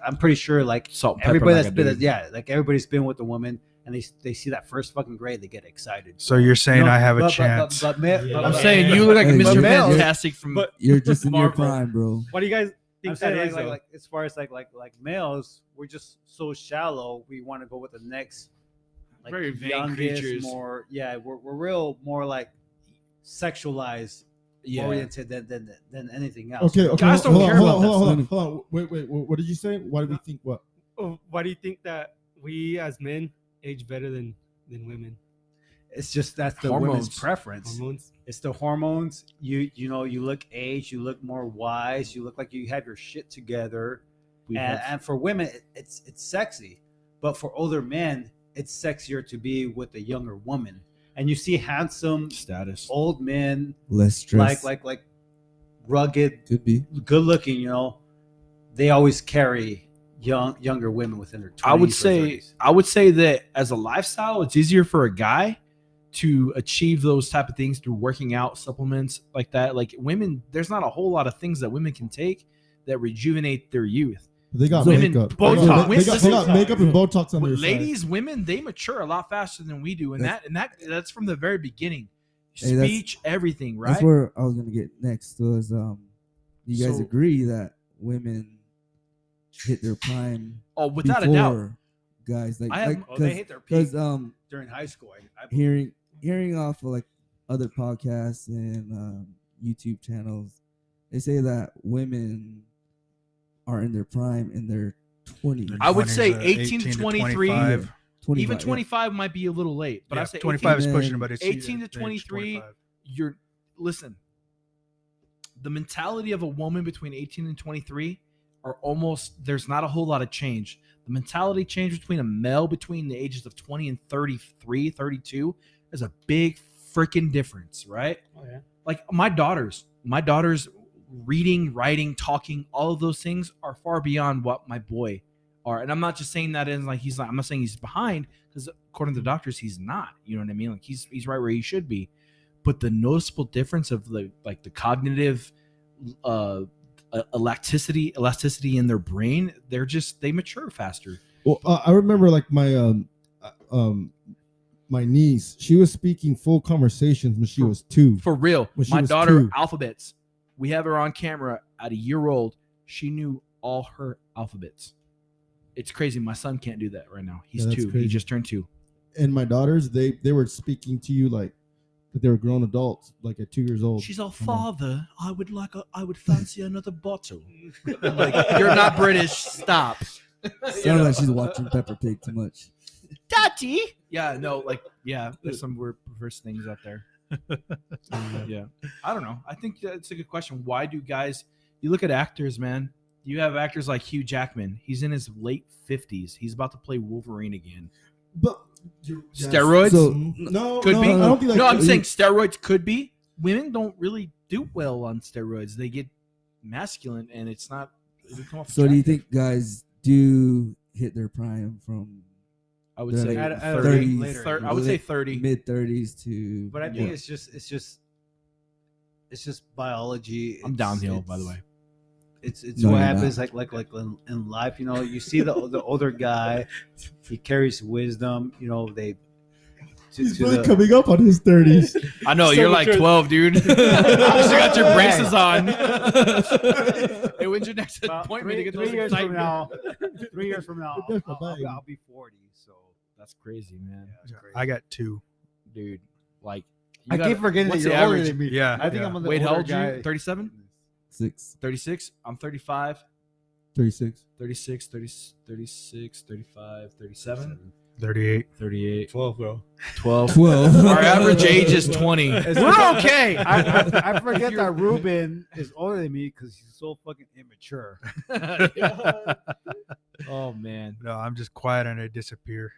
I'm pretty sure like Salt and pepper everybody like that's a been dude. like everybody's been with a woman and they see that first fucking gray, they get excited. So you're saying No, I have a but- chance? But I'm saying you look like Hey, Mr. males- Fantastic from. but- You're just in your Marvel. prime, bro. What do you guys I'm think that saying is? like, though? like as far as like males, we're just so shallow. We want to go with the next like Very vain youngest, creatures. more we're real more like sexualized Yeah. oriented than anything else. Okay, okay. Guys don't hold care on, about that hold on, stuff. hold on. Wait. What did you say? Why do we think what? Oh, why do you think that we as men age better than women? It's just that's the Hormones. women's preference. Hormones. It's the hormones. You look aged, you look more wise, you look like you have your shit together. And for women, it's sexy, but for older men, it's sexier to be with a younger woman. And you see handsome status. old men, Less stress. like rugged, Could be. good looking. They always carry younger women within their 20s. I would say that as a lifestyle, it's easier for a guy to achieve those type of things through working out, supplements like that. Like women, there's not a whole lot of things that women can take that rejuvenate their youth. They got Women, makeup. Botox. They got makeup and Botox on their Ladies, women, they mature a lot faster than we do, and that's from the very beginning. Hey, that's- Speech, everything, right? That's where I was gonna get next. Was you guys So- agree that women hit their prime Oh, without a doubt. before guys? Like, I have- they hit their peak because during high school. I hearing off of like other podcasts and YouTube channels, they say that women are in their prime in their 20s. I would say 20s, 18 to 23. 25. 25, Even yeah. 25 might be a little late, but I say 25 is 18 pushing, but it's 18 to age 23. 25. Listen, the mentality of a woman between 18 and 23 are almost, there's not a whole lot of change. The mentality change between a male between the ages of 20 and 33, 32 is a big freaking difference, right? Oh yeah. Like my daughters reading, writing, talking, all of those things are far beyond what my boy are. And I'm not just saying that in like I'm not saying he's behind, because according to the doctors, he's not. You know what I mean? Like he's right where he should be. But the noticeable difference of the cognitive elasticity in their brain, they mature faster. Well, I remember like my my niece. She was speaking full conversations when she was 2. For real. When she My was daughter, 2. alphabets. We have her on camera at a year old. She knew all her alphabets. It's crazy. My son can't do that right now. He's Yeah, that's 2. crazy. He just turned 2. And my daughters, they were speaking to you like they were grown adults, like at 2 years old. She's all, I'm like, father, I would fancy another bottle. I'm like, you're not British. Stop. Sounds like she's watching Peppa Pig too much. Daddy. Yeah, no, there's some weird perverse things out there. Yeah. I don't know. I think that's a good question. Why do guys, you look at actors, man. You have actors like Hugh Jackman. He's in his late 50s. He's about to play Wolverine again. But Steroids? So- no, Could no, be. I don't think No, I'm saying steroids could be. Women don't really do well on steroids. They get masculine, and it's not. They come off So do you attractive. think guys do hit their prime from I would They're say like at a 30. later age. I would say 30. mid 30s to. But I think it's just biology. I'm downhill, by the way. It's No, what you're happens not. like in life. You know, you see the older guy, he carries wisdom. You know, they He's really coming up on his 30s. I know, So you're like mature. 12, dude. You got your braces on. Hey, when's your next About appointment to get 3 those years from excitement? now. 3 years from now, I'll be 40. So That's crazy, man. that's crazy. I got 2. Dude, like, I keep forgetting that what's you're the older average? than me. Yeah. I think I'm on the Wait, how older old are you? guy. 37? 6, 36? I'm 35. 36. 36, 30, 36, 35, 37, 38. 38, 12, bro. 12. 12. Our average age is 20. We're okay. I forget that Ruben is older than me because he's so fucking immature. Oh, man. No, I'm just quiet and I disappear.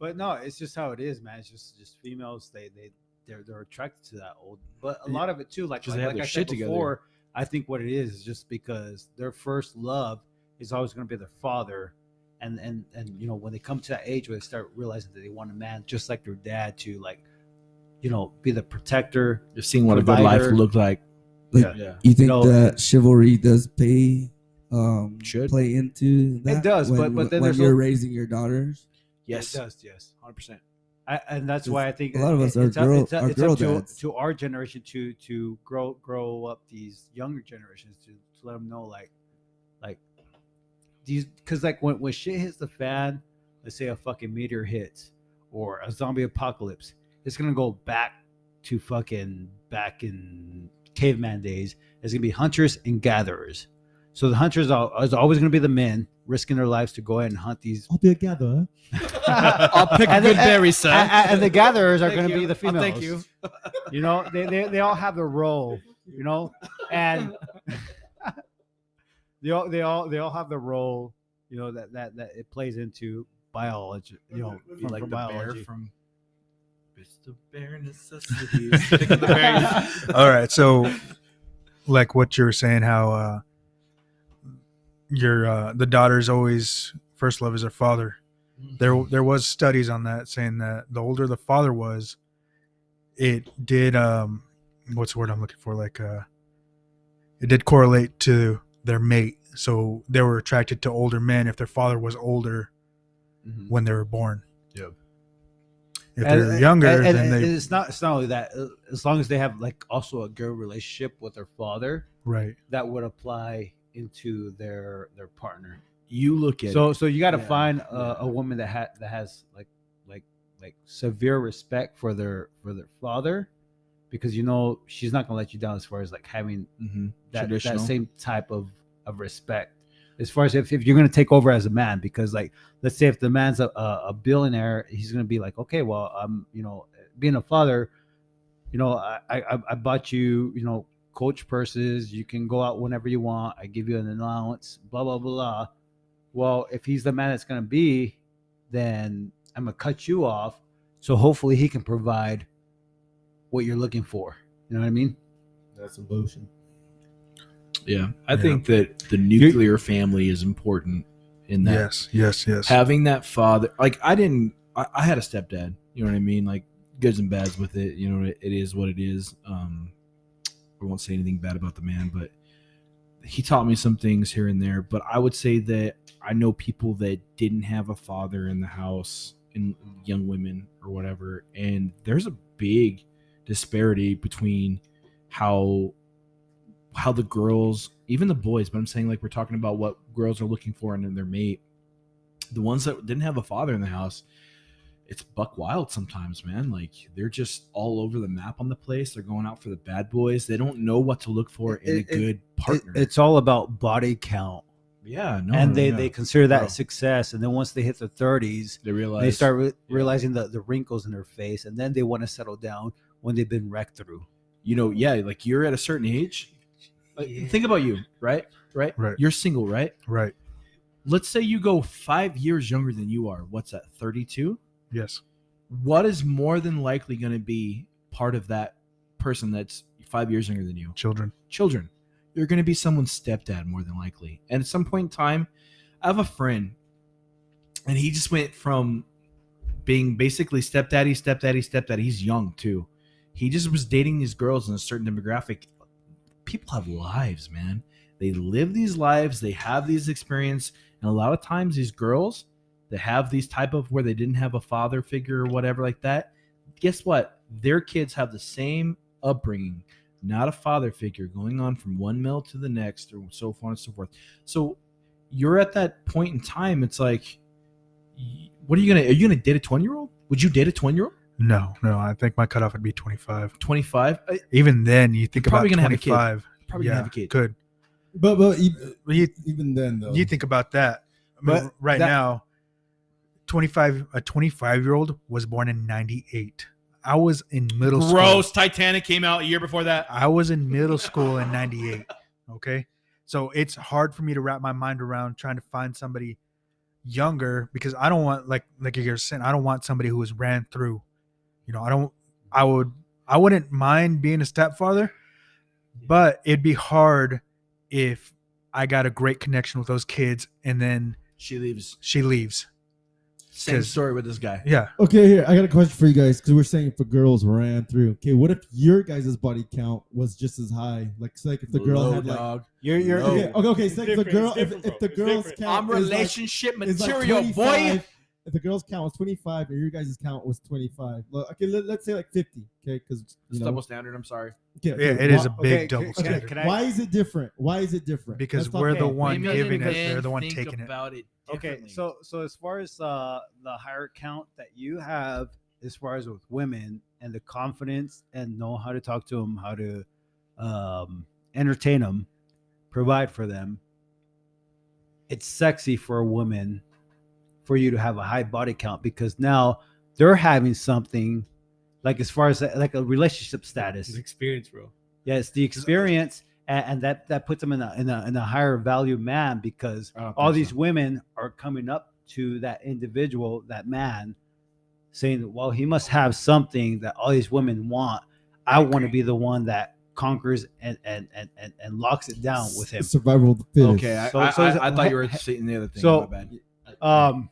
But no, it's just how it is, man. It's just females. They're attracted to that old. But a lot of it too, like Just they have like their I shit said together. before, I think what it is just because their first love is always going to be their father, and you know when they come to that age where they start realizing that they want a man just like their dad to like, you know, be the protector. You're seeing what a good life Provider. looked like. Like, Yeah. You think know, that chivalry does play Should. play into that? does, but then when there's you're al- raising your daughters. Yes. It does, yes. 100%. And that's why I think A lot of us are it's up- girl- it's up- are it's girl up dads. to our generation to grow up these younger generations to let them know like these, because like when shit hits the fan, let's say a fucking meteor hits or a zombie apocalypse, it's gonna go back to fucking back in caveman days. It's gonna be hunters and gatherers. So the hunters is always gonna be the men risking their lives to go ahead and hunt these. I'll be a gatherer. I'll pick a And good the- berry, son. And the gatherers are Thank going to you. be the females. Thank you. You know, they all have their role. You know, and they all have the role. You know that it plays into biology. You know, like From the the bear biology. from It's the bare necessities. Pick up the berries. All right. So, like what you were saying, how your the daughter's always first love is her father. There was studies on that saying that the older the father was, it did what's the word I'm looking for? Like it did correlate to their mate. So they were attracted to older men if their father was older when they were born. Yep. If they're younger, and then they it's not only that. As long as they have like also a good relationship with their father, right. that would apply into their partner. You look at So you got to Yeah, find yeah. a woman that has like severe respect for their father, because you know she's not gonna let you down as far as like having that Traditional. same type of respect. As far as if you're gonna take over as a man, because like let's say if the man's a billionaire, he's gonna be like, okay, well I'm being a father, I bought you coach purses, you can go out whenever you want, I give you an allowance, blah blah blah. Well, if he's the man that's going to be, then I'm going to cut you off. So hopefully he can provide what you're looking for. You know what I mean? That's emotion. Yeah, I think that the nuclear family is important in that. Yes. Having that father, like I had a stepdad. You know what I mean? Like goods and bads with it. You know, it is what it is. I won't say anything bad about the man, but he taught me some things here and there. But I would say that I know people that didn't have a father in the house, in young women or whatever, and there's a big disparity between how the girls, even the boys, but I'm saying like we're talking about what girls are looking for in their mate. The ones that didn't have a father in the house, it's buck wild sometimes, man. Like they're just all over the map on the place. They're going out for the bad boys. They don't know what to look for in a good partner. It's all about body count. Yeah, no, And no, they consider that Bro. success. And then once they hit their 30s, they realize they start realizing the wrinkles in their face. And then they want to settle down when they've been wrecked through. like you're at a certain age. Like, think about you, right? Right. You're single, right? Right. Let's say you go 5 years younger than you are. What's that? 32? Yes. What is more than likely going to be part of that person that's 5 years younger than you? Children. You're going to be someone's stepdad more than likely. And at some point in time, I have a friend. And he just went from being basically stepdaddy. He's young too. He just was dating these girls in a certain demographic. People have lives, man. They live these lives. They have these experiences. And a lot of times these girls that have these type of where they didn't have a father figure or whatever like that, guess what? Their kids have the same upbringing, not a father figure, going on from one male to the next or so on and so forth. So you're at that point in time. It's like, are you going to date a 20-year-old? Would you date a 20-year-old? No. I think my cutoff would be 25. 25? Even then, you think about Probably gonna have a kid. 25. Probably going to have a kid. Could. But You, even then, though, you think about that. I mean, But right that- now, a 25-year-old was born in 98. I was in middle school. Gross. Titanic came out a year before that. I was in middle school in 98. Okay. So it's hard for me to wrap my mind around trying to find somebody younger because I don't want, like you're saying, I don't want somebody who was ran through. You know, I wouldn't mind being a stepfather, but it'd be hard if I got a great connection with those kids and then She leaves. Same 'Cause- story with this guy. Yeah. okay, here I got a question for you guys because we're saying if a girls ran through. Okay, what if your guys' body count was just as high? Like, say, like if the girl Low, had like, dog. You're okay, It's say if the different, girl, it's different, if bro. the It's girls different. count I'm is like- relationship is like material, boy. 25, if the girls count was 25 and your guys' count was 25, okay, let's say like 50, okay, because It's double standard. I'm sorry. Yeah, it is a big okay, double okay, standard. can I- Why is it different? Because Let's talk we're the about it. one Women giving and it. men They're the one think taking it. about it. Okay, differently. so as far as the higher count that you have, as far as with women and the confidence and know how to talk to them, how to entertain them, provide for them, it's sexy for a woman for you to have a high body count because now they're having something like as far as like a relationship status. It's experience, bro. Yeah, it's the experience, and that puts them in a higher value man because I don't all think these so. women are coming up to that individual, that man, saying, "Well, he must have something that all these women want. I want to be the one that conquers and locks it down with him." Survival of the fittest. Okay, So- I so- thought you were stating the other thing. so- My bad.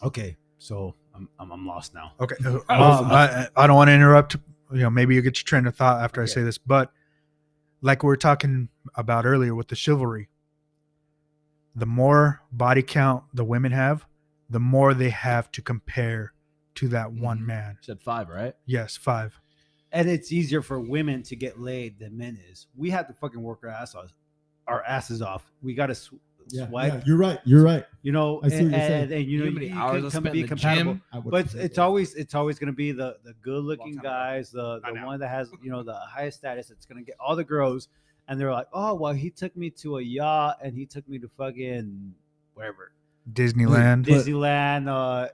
Okay, so I'm lost now. Okay. I don't want to interrupt. Maybe you get your train of thought after I Okay. say this, but like we were talking about earlier with the chivalry, the more body count the women have, the more they have to compare to that one Mhm. man. You said 5, right? Yes, 5. And it's easier for women to get laid than men is. We have to fucking work our asses off. We got to Yeah, swipe. yeah, you're right. You're right. You know, I see what you're saying. and you know, how many you hours I can spent in be the compatible. gym? I would But prefer it's that. always going to be the good looking Long time ago. guys, the I know. one that has the highest status. That's going to get all the girls, and they're like, oh well, he took me to a yacht and he took me to fucking wherever Disneyland. Disneyland,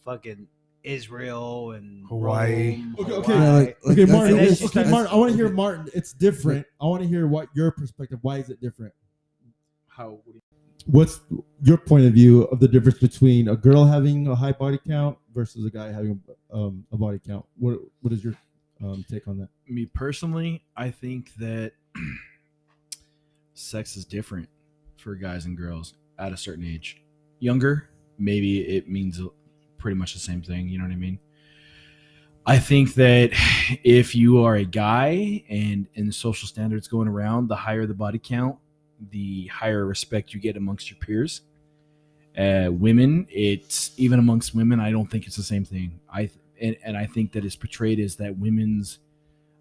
fucking Israel and Hawaii. Rome, Okay, Hawaii. okay. Yeah, like Okay, that's Martin. And then the- she Okay, starts- Martin. I want to hear Martin. It's different. I want to hear what your perspective. Why is it different? How? What's your point of view of the difference between a girl having a high body count versus a guy having a body count? What is your take on that? Me personally, I think that sex is different for guys and girls at a certain age. Younger, maybe it means pretty much the same thing. You know what I mean? I think that if you are a guy and in the social standards going around, the higher the body count, the higher respect you get amongst your peers. Women, it's even amongst women, I don't think it's the same thing. I think that it's portrayed as that women's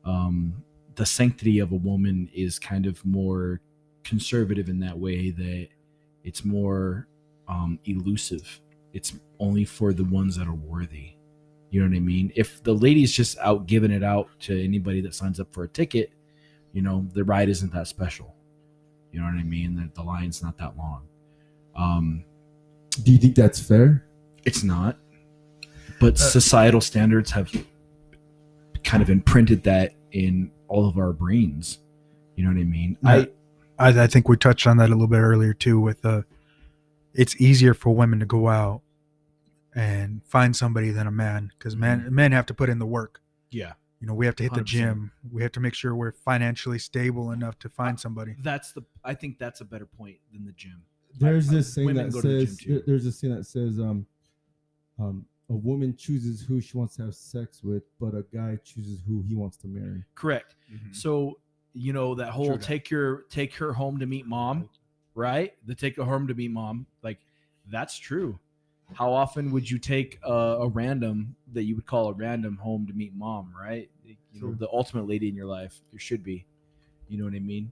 the sanctity of a woman is kind of more conservative in that way, that it's more elusive. It's only for the ones that are worthy. You know what I mean? If the lady's just out giving it out to anybody that signs up for a ticket, the ride isn't that special. You know what I mean? The line's not that long. Do you think that's fair? It's not. But societal standards have kind of imprinted that in all of our brains. You know what I mean? I think we touched on that a little bit earlier too. With it's easier for women to go out and find somebody than a man, because men have to put in the work. Yeah. We have to hit the 100%. gym. We have to make sure we're financially stable enough to find somebody. I think that's a better point than the gym. There's this saying women that go to the gym says too. there's this thing that says a woman chooses who she wants to have sex with, but a guy chooses who he wants to marry. Correct. Mhm. So that whole True that. take her home to meet mom, right? The take her home to meet mom, like that's true. How often would you take a random that you would call a random home to meet mom, right? True. The ultimate lady in your life. There should be. You know what I mean?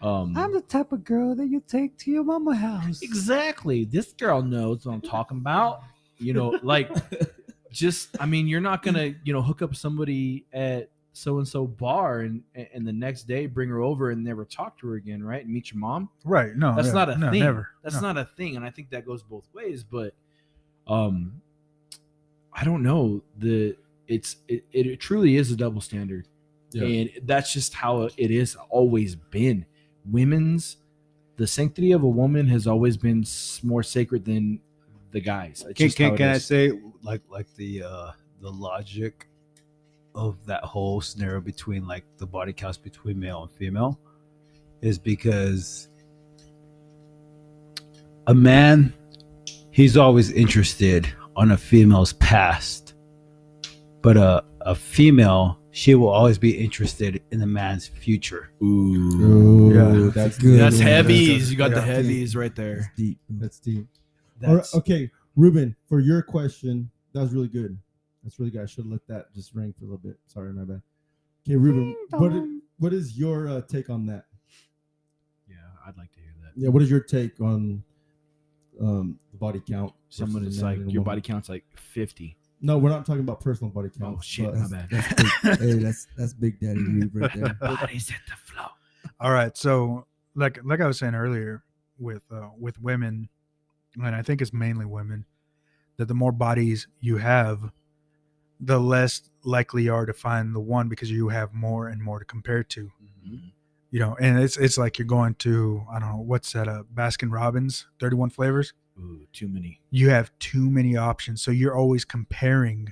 I'm the type of girl that you take to your mama house. Exactly. This girl knows what I'm talking about. Like just I mean, you're not gonna, hook up somebody at so and so bar and the next day bring her over and never talk to her again, right? And meet your mom. Right. No. That's yeah, not a no, thing. Never. That's No. not a thing. And I think that goes both ways, but I don't know. It truly is a double standard. Yeah. And that's just how it is always been. The sanctity of a woman has always been more sacred than the guys. It's just how it Can I is. say like the logic of that whole scenario between like the body counts between male and female is because a man, he's always interested on a female's past, but a female, she will always be interested in the man's future. Ooh, Yeah. that's good. That's one. heavies. You got the Yeah. heavies right there. That's deep. That's deep. That's Okay, Ruben, for your question, that was really good. That's really good. I should have let that just ring for a little bit. Sorry, my bad. Okay, Ruben, what is your take on that? yeah. I'd like to hear that. Yeah, what is your take on the body count? Someone versus is a man like and a your woman? body count's like 50. No, we're not talking about personal body count. Oh shit, my bad. That's big, hey, that's Big Daddy Rube right there. Bodies at the flow. All right. So like I was saying earlier with women, and I think it's mainly women, that the more bodies you have, the less likely you are to find the one because you have more and more to compare to. And it's like you're going to, I don't know, what's that, Baskin Robbins, 31 flavors. Ooh, too many. You have too many options. So you're always comparing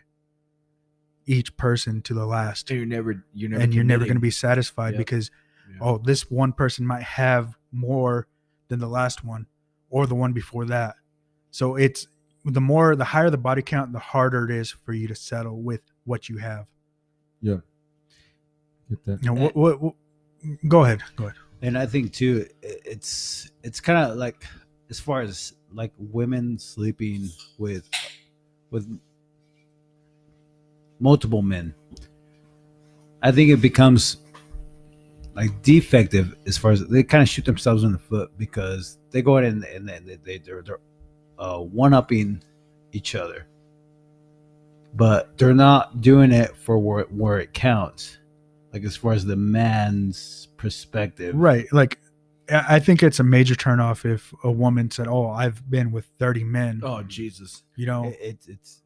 each person to the last. And you're never going to be satisfied Yep. because, Yeah. oh, this one person might have more than the last one or the one before that. So it's the higher the body count, the harder it is for you to settle with what you have. Yeah. Get that. What go ahead. And I think too, it's kind of like as far as like women sleeping with multiple men. I think it becomes like defective as far as they kind of shoot themselves in the foot because they go in and they're one-upping each other, but they're not doing it for where it counts, like as far as the man's perspective. Right. Like, I think it's a major turnoff if a woman said, "Oh, I've been with 30 men." Oh Jesus! It's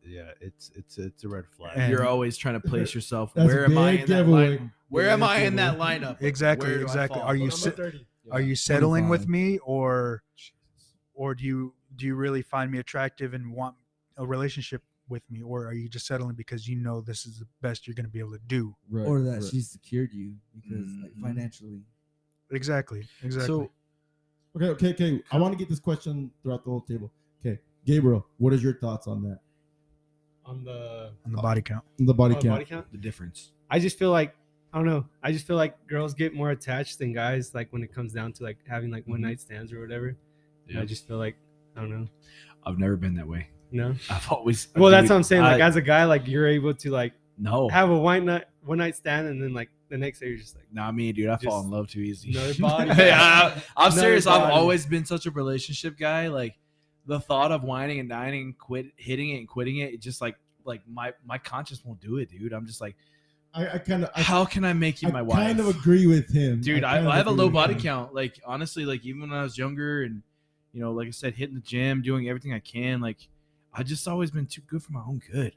a red flag. And- You're always trying to place yourself. That's Where am I big in that giveaway. line? Where am I in that lineup? Exactly. Where do I Exactly. fall? Are you Number 30. are you settling with 25. me, or do you really find me attractive and want a relationship with me, or are you just settling because you know this is the best you're going to be able to do? Right, Or that right. she secured you because like Mhm. financially. Exactly. So Okay. I want to get this question throughout the whole table. Okay, Gabriel, what is your thoughts on that? On the On the body count. The body oh, count. body count. the difference. I just feel like I don't know. I just feel like girls get more attached than guys. Like when it comes down to like having like one night stands or whatever. Yeah. I just feel like I don't know. I've never been that way. No. I've always. Well, that's dude, what I'm saying. Like I- as a guy, like you're able to like no, have a one night stand, and then like the next day you're just like, not me, dude. I fall Just in love too easy. another body. Yeah, I'm Another serious. I've body. always been such a relationship guy. Like the thought of whining and dining, hitting it and quitting it, it just like my conscience won't do it, dude. I'm just like, I kind of how can I make you my wife? kind of agree with him, Dude, kind of I have a agree low with body him. count. Like honestly, like even when I was younger and like I said, hitting the gym, doing everything I can, like I just always been too good for my own good.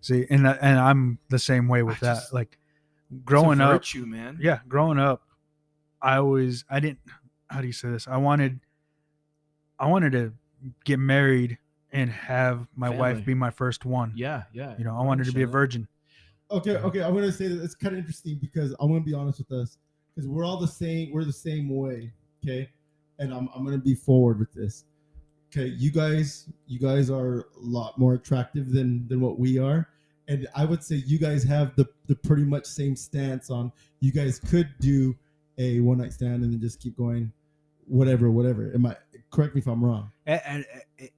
See, and I'm the same way with I that. just- Like It's a growing up, virtue, man. yeah, growing up, I didn't, how do you say this? I wanted to get married and have my wife Family. be my first one. yeah. I wanted to be a virgin. Okay. I'm gonna say that it's kind of interesting because I'm gonna be honest with us because we're all the same. We're the same way. Okay, and I'm gonna be forward with this. okay, you guys are a lot more attractive than what we are, and I would say you guys have the pretty much same stance on. You guys could do a one night stand and then just keep going, whatever. Am I correct me if I'm wrong? And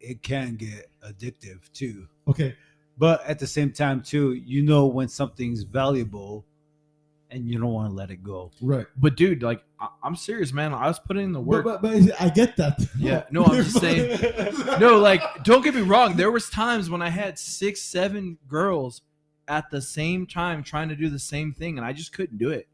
it can get addictive too. Okay, But at the same time too, you know when something's valuable, and you don't want to let it go. right. But dude, like I'm serious, man. I was putting in the work. But I get that. Yeah, no, I'm just saying. No, like don't get me wrong. There was times when I had 6, 7 girls at the same time trying to do the same thing, and I just couldn't do it.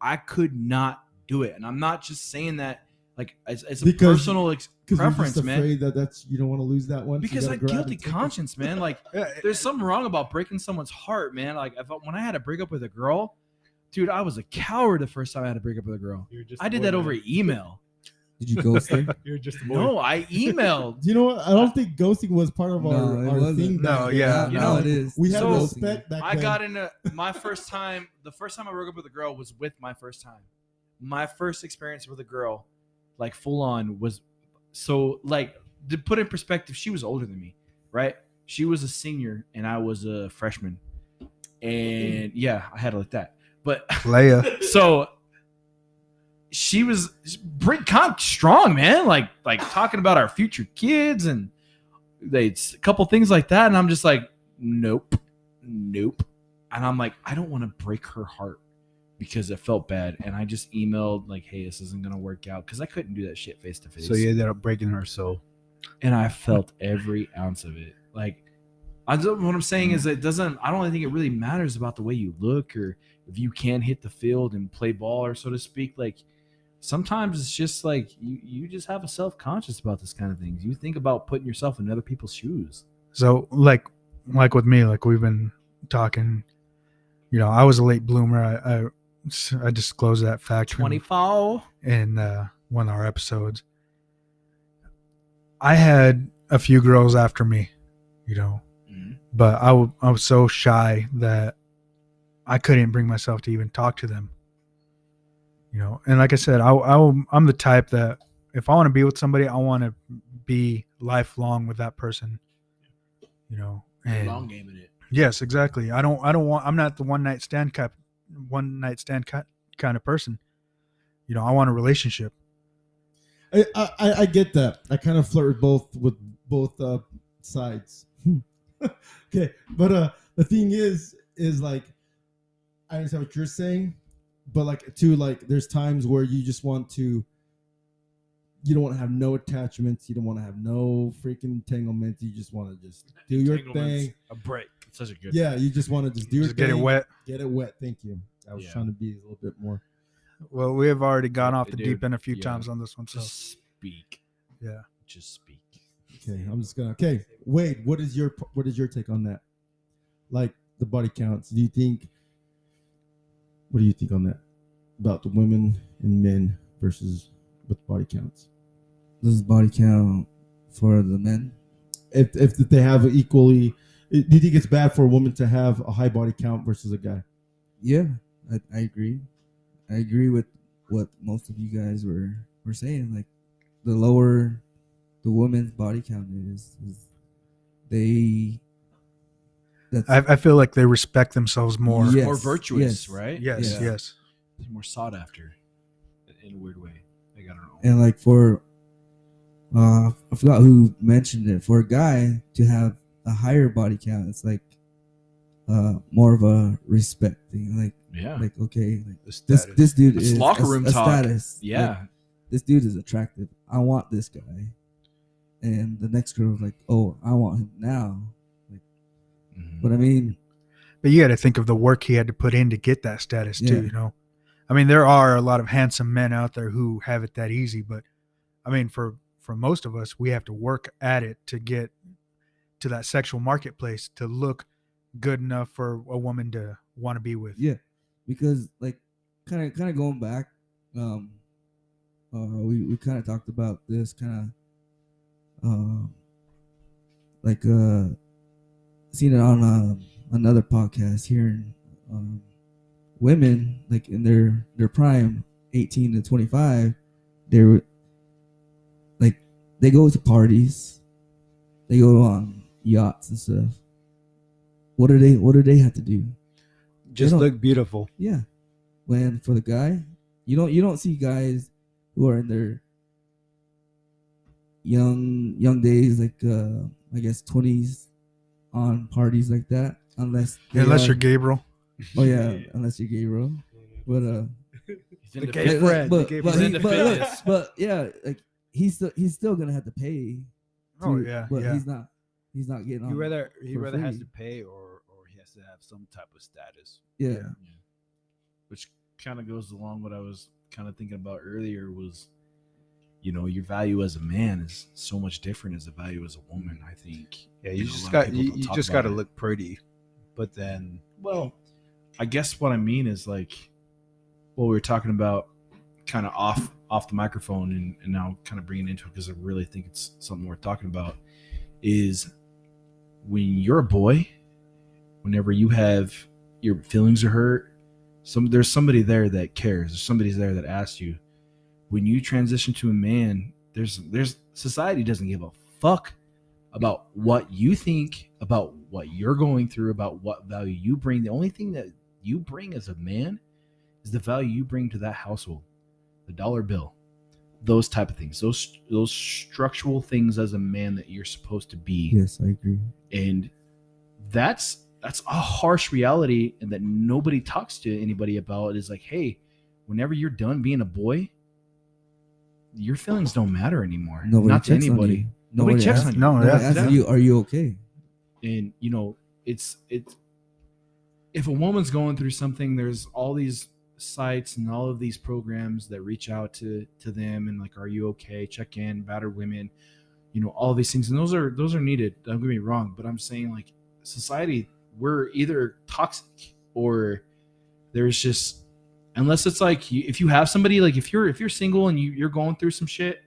I could not do it, and I'm not just saying that like as a personal preference, you're just man. afraid that you don't want to lose that one. Because so I you gotta grab guilty and take it. conscience, man. Like there's something wrong about breaking someone's heart, man. Like when I had to break up with a girl, dude, I was a coward the first time I had to break up with a girl. I did that over email. Did you ghost her? You're just a boy. No, I emailed. You know what? I don't think ghosting was part of No, it our wasn't. thing. No, back then. yeah, You now know, it is. We had So, respect back I then. got into my first time. The first time I broke up with a girl was with my first time. My first experience with a girl, like full on, was so like to put in perspective. She was older than me, right? She was a senior and I was a freshman, and yeah, I had it like that. But Leia. so she was pretty kind of strong, man. Like talking about our future kids and a couple things like that. And I'm just like, nope. And I'm like, I don't want to break her heart because it felt bad. And I just emailed like, hey, this isn't gonna work out because I couldn't do that shit face to face. So you ended up breaking her soul. And I felt every ounce of it. Like, what I'm saying is, I don't think it really matters about the way you look or if you can hit the field and play ball or so to speak. Like, sometimes it's just like you just have a self-conscious about this kind of things. You think about putting yourself in other people's shoes. So like with me, like we've been talking, you know, I was a late bloomer. I disclosed that fact 24. in one of our episodes. I had a few girls after me, you know, but I was so shy that I couldn't bring myself to even talk to them, you know. And like I said, I'm the type that if I want to be with somebody, I want to be lifelong with that person, you know. And Long game in it. yes, exactly. I don't want. I'm not the one night stand kind of person. You know, I want a relationship. I get that. I kind of flirt with both sides. Okay, but the thing is like I understand what you're saying, but like too, like there's times where you just want to. You don't want to have no attachments. You don't want to have no freaking entanglements. You just want to just do your thing. A break. It's such a good. Yeah, you just want to just do your Just thing. get it wet. Get it wet. Thank you. I was Yeah. trying to be a little bit more. Well, we have already gone off the Dude, deep end a few yeah. times on this one. So Just speak. yeah. Just speak. Okay, I'm just gonna. Okay, Wade, what is your take on that? Like the body counts. Do you think? What do you think on that? About the women and men versus with body counts. Does body count for the men? If they have equally, do you think it's bad for a woman to have a high body count versus a guy? Yeah, I agree. I agree with what most of you guys were saying. Like the lower the woman's body count is they. That's I feel like they respect themselves more. Yes, More virtuous, yes. right? Yes. Yeah. Yes. More sought after in a weird way. Like, I don't know. And like for I forgot who mentioned it. For a guy to have a higher body count, it's like more of a respect thing. Like Yeah. like okay, like The this status. this dude It's is locker room a talk. status. Yeah. Like, this dude is attractive. I want this guy. And the next girl was like, oh, I want him now. Mhm. But I mean, But you got to think of the work he had to put in to get that status Yeah. too. You know, I mean, there are a lot of handsome men out there who have it that easy, but I mean, for most of us, we have to work at it to get to that sexual marketplace to look good enough for a woman to want to be with. yeah, because like kind of going back, we kind of talked about this kind of like seen it on another podcast here. Women like in their prime, 18 to 25, they're they go to parties, they go on yachts and stuff. What do they have to do? Just don't- look beautiful. Yeah. When for the guy, you don't see guys who are in their young days, like I guess 20s, on parties like that, unless Unless you're Gabriel. Oh yeah, unless you're Gabriel. But He's into gay fit- friend. but, gay but, friend. he, into but, fitness. but yeah, like he's still gonna have to pay. Oh to- yeah, but yeah. he's not getting on. He rather for has free. to pay or he has to have some type of status. Yeah. Which kind of goes along what I was kind of thinking about earlier was, your value as a man is so much different as a value as a woman. I think. Yeah, You you know, a just lot got of people you, don't you talk just about got to it. look pretty, but then Well, I guess what I mean is like what we were talking about kind of off the microphone and now kind of bringing it into it because I really think it's something worth talking about is when you're a boy, whenever you have your feelings are hurt, there's somebody there that cares. There's somebody there that asks you. When you transition to a man, there's society doesn't give a fuck about what you think, about what you're going through, about what value you bring. The only thing that you bring as a man is the value you bring to that household, the dollar bill, those type of things, those structural things as a man that you're supposed to be. Yes, I agree. And that's a harsh reality, and that nobody talks to anybody about. Is like, hey, whenever you're done being a boy, your feelings don't matter anymore. Nobody Not to checks on anybody. you. Nobody checks on you. No, Nobody yeah, asks yeah. you, are you okay? And it's if a woman's going through something, there's all these sites and all of these programs that reach out to them and like, are you okay? Check in, battered women, all these things, and those are needed. Don't get me wrong, but I'm saying like society, we're either toxic or there's just, unless it's like if you have somebody, like if you're single and you're going through some shit,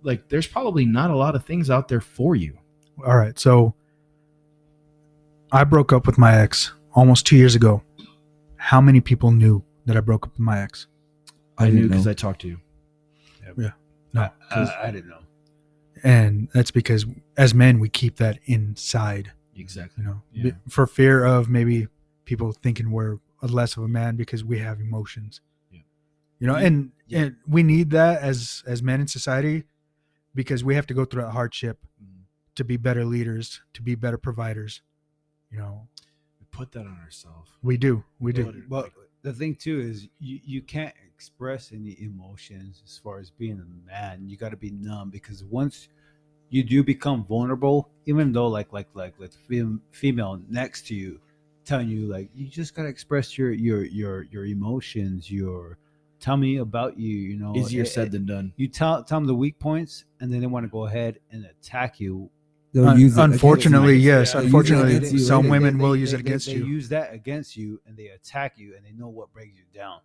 like there's probably not a lot of things out there for you. All right, so I broke up with my ex almost 2 years ago. How many people knew that I broke up with my ex? I knew didn't because know. I talked to you. No, I didn't know. and that's because as men we keep that inside, Exactly. Yeah. For fear of maybe people thinking we're less of a man because we have emotions. Yeah. And we need that as men in society because we have to go through that hardship to be better leaders, to be better providers. We put that on ourselves. We do. But the thing too is you can't express any emotions as far as being a man. You got to be numb because once you do become vulnerable, even though like female next to you telling you like you just got to express your emotions, tell me about you. Easier said than done. You tell them the weak points, and then they want to go ahead and attack you. They'll use it Unfortunately, against you. yes. They'll use it Unfortunately, against you. some They- women They- will they- use it they- against they you. use that against you, and they attack you, and they know what brings you down.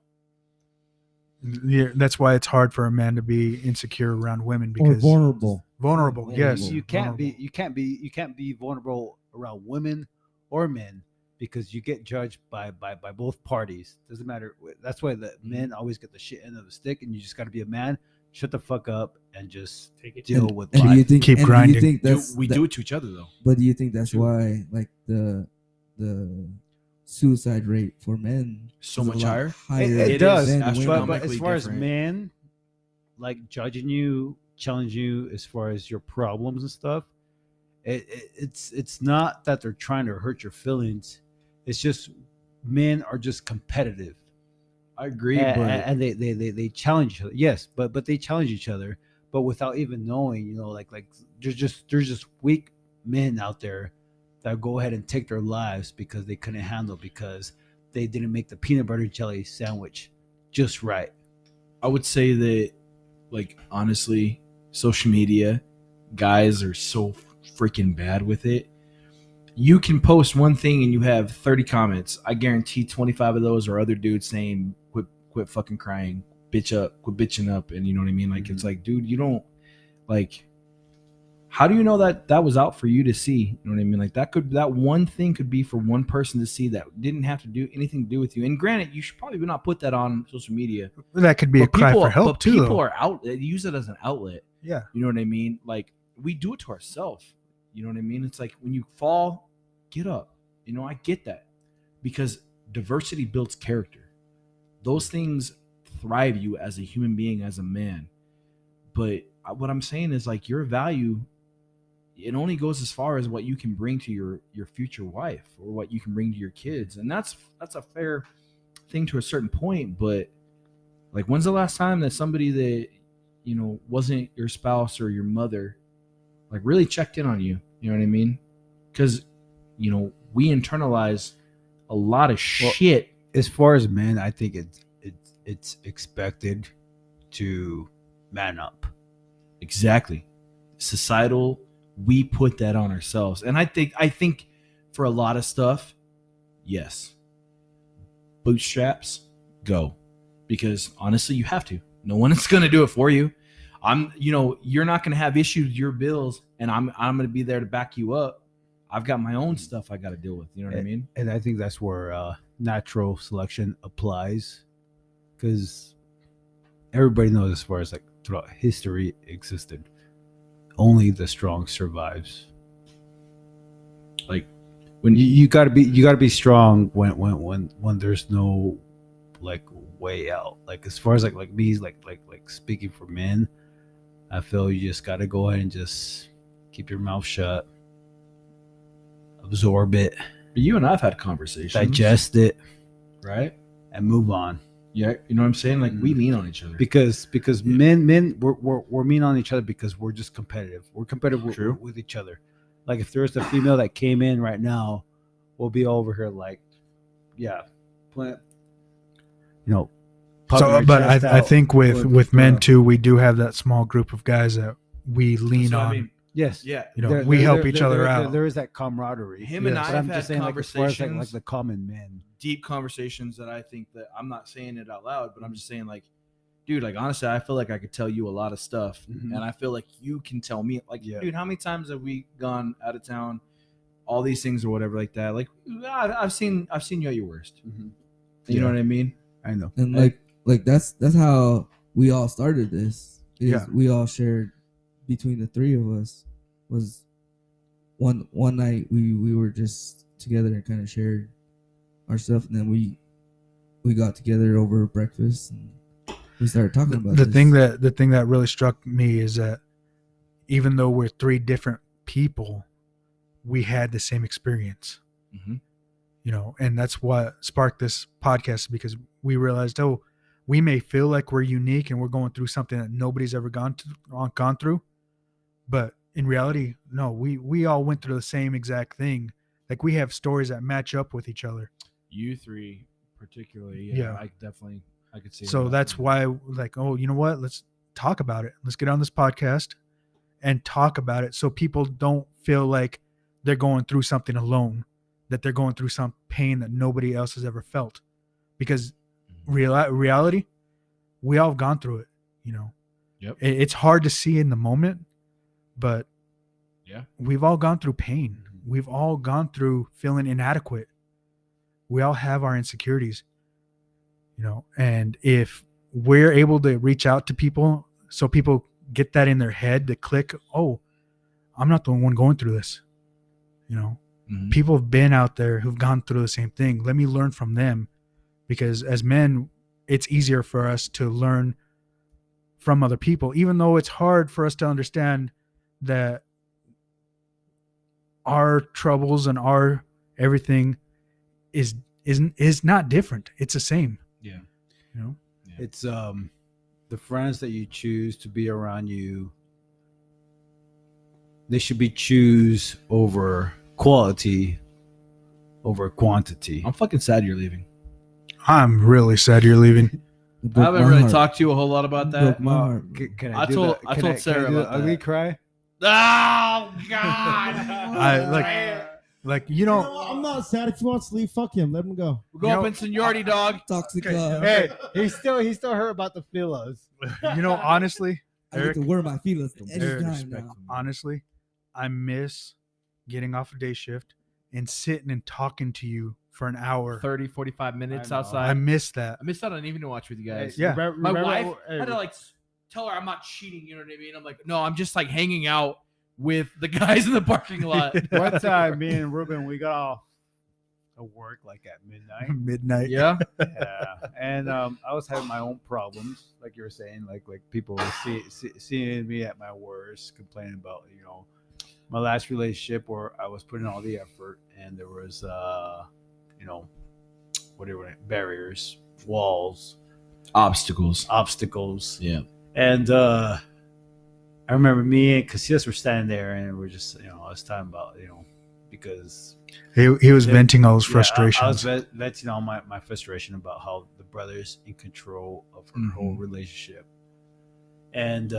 Yeah, that's why it's hard for a man to be insecure around women Or because vulnerable. vulnerable. Yes, You can't vulnerable. be vulnerable around women or men because you get judged by both parties. Doesn't matter. That's why the men always get the shit end of the stick, and you just got to be a man. Shut the fuck up and just Take it. deal And- with and do life. you think Keep and grinding. Do you think that's We do it to each other though. But do you think that's True. why like the suicide rate for men So is a much lot higher? It It does, is than but women? astronomically as far as different. men, like judging you, challenging you as far as your problems and stuff, it's not that they're trying to hurt your feelings. It's just men are just competitive. I agree, And they challenge each other. Yes, but they challenge each other, but without even knowing, like there's just weak men out there that go ahead and take their lives because they couldn't handle, because they didn't make the peanut butter jelly sandwich just right. I would say that, like, honestly, social media, guys are so freaking bad with it. You can post one thing and you have 30 comments. I guarantee 25 of those are other dudes saying, quit fucking crying, bitch up, quit bitching up. And you know what I mean? Like, it's like, dude, you don't, like, how do you know that was out for you to see? You know what I mean? Like, that one thing could be for one person to see that didn't have to do anything to do with you. And granted, you should probably not put that on social media. that could be a cry for help but too. people Though. are out. They use it as an outlet. Yeah. You know what I mean? Like we do it to ourselves. You know what I mean? It's like when you fall, get up. You know, I get that because diversity builds character. Those things thrive you as a human being, as a man. But what I'm saying is like your value, it only goes as far as what you can bring to your future wife or what you can bring to your kids, and that's a fair thing to a certain point. But like, when's the last time that somebody that wasn't your spouse or your mother like really checked in on you? You know what I mean? Because we internalize a lot of shit. As far as men, I think it's expected to man up. Exactly. Societal, we put that on ourselves. And I think for a lot of stuff, yes. Bootstraps, go. Because honestly, you have to. No one is going to do it for you. You're not going to have issues with your bills, and I'm going to be there to back you up. I've got my own stuff I got to deal with. You know what I mean? And I think that's where natural selection applies, because everybody knows, as far as like throughout history existed, only the strong survives. Like when you gotta be strong when there's no like way out. Like as far as like me, like speaking for men, I feel you just gotta go ahead and just keep your mouth shut, absorb it. But you and I've had conversations, digest it, right, and move on. Yeah, you know what I'm saying? Like we lean on each other because men we're mean on each other because we're just competitive. We're competitive with each other. Like if there's a female that came in right now, we'll be over here like, yeah, plant, So, but I think with men too, we do have that small group of guys that we lean on. I mean. Yes. Yeah. We help each other out. There is that camaraderie. Him and I have had conversations, like the common men, deep conversations that I think that I'm not saying it out loud, but I'm just saying like, dude, like honestly, I feel like I could tell you a lot of stuff, and I feel like you can tell me, like, dude, how many times have we gone out of town, all these things or whatever like that? Like, I've seen you at your worst. You know what I mean? I know. And like that's how we all started this. We all shared. Between the three of us was one night we were just together and kind of shared our stuff, and then we got together over breakfast and we started talking about the thing that really struck me is that even though we're three different people, we had the same experience. And that's what sparked this podcast, because we realized, we may feel like we're unique and we're going through something that nobody's ever gone through. But in reality, no, we all went through the same exact thing. Like we have stories that match up with each other. You three particularly, I could see. So that's why, like, you know what? Let's talk about it. Let's get on this podcast and talk about it, so people don't feel like they're going through something alone, that they're going through some pain that nobody else has ever felt. Because reality, we all have gone through it. Yep. It's hard to see in the moment. But we've all gone through pain. We've all gone through feeling inadequate. We all have our insecurities, and if we're able to reach out to people so people get that in their head to click, I'm not the one going through this. People have been out there who've gone through the same thing. Let me learn from them, because as men, it's easier for us to learn from other people, even though it's hard for us to understand that our troubles and our everything is not different. It's the same. It's the friends that you choose to be around you, they should be choose over quality over quantity. I'm fucking sad you're leaving. I'm really sad you're leaving. I haven't really talked to you a whole lot about that. I told Sarah about that. Ugly cry. Oh God! I like I'm not sad. If he wants to leave, fuck him. Let him go. We're going up in seniority, dog. Toxic Okay. love. Hey, he's still hurt about the feelers. Honestly, I get to wear my feelings Eric, anytime now. honestly, I miss getting off a day shift and sitting and talking to you for an hour. 30, 45 minutes I know. outside. I miss that. I missed out on even to watch with you guys. Yeah. My wife had to like tell her I'm not cheating. You know what I mean? I'm like, no, I'm just like hanging out with the guys in the parking lot. One time, me and Ruben, we got off of work like at midnight. Midnight. Yeah. Yeah, and I was having my own problems, like you were saying, like people seeing me at my worst, complaining about my last relationship where I was putting all the effort, and there was whatever barriers, walls, obstacles. Yeah. And I remember me and Casillas were standing there, and we're just I was talking about because He was venting all his I frustrations. was venting all my frustration about how the brother's in control of her whole relationship, and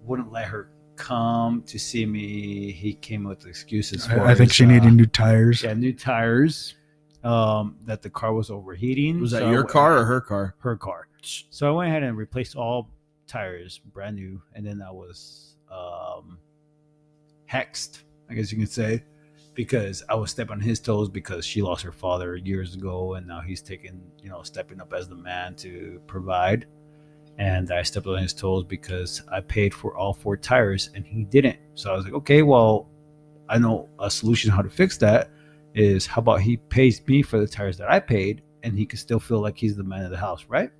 wouldn't let her come to see me. He came with excuses for I think she needed new tires. Yeah, new tires. That the car was overheating. Was that So your car or her car? Her car. So I went ahead and replaced all tires, brand new, and then I was hexed, I guess you can say, because I was stepping on his toes because she lost her father years ago, and now he's stepping up as the man to provide. And I stepped on his toes because I paid for all 4 tires and he didn't. So I was like, okay, well, I know a solution how to fix that is how about he pays me for the tires that I paid and he can still feel like he's the man of the house, right?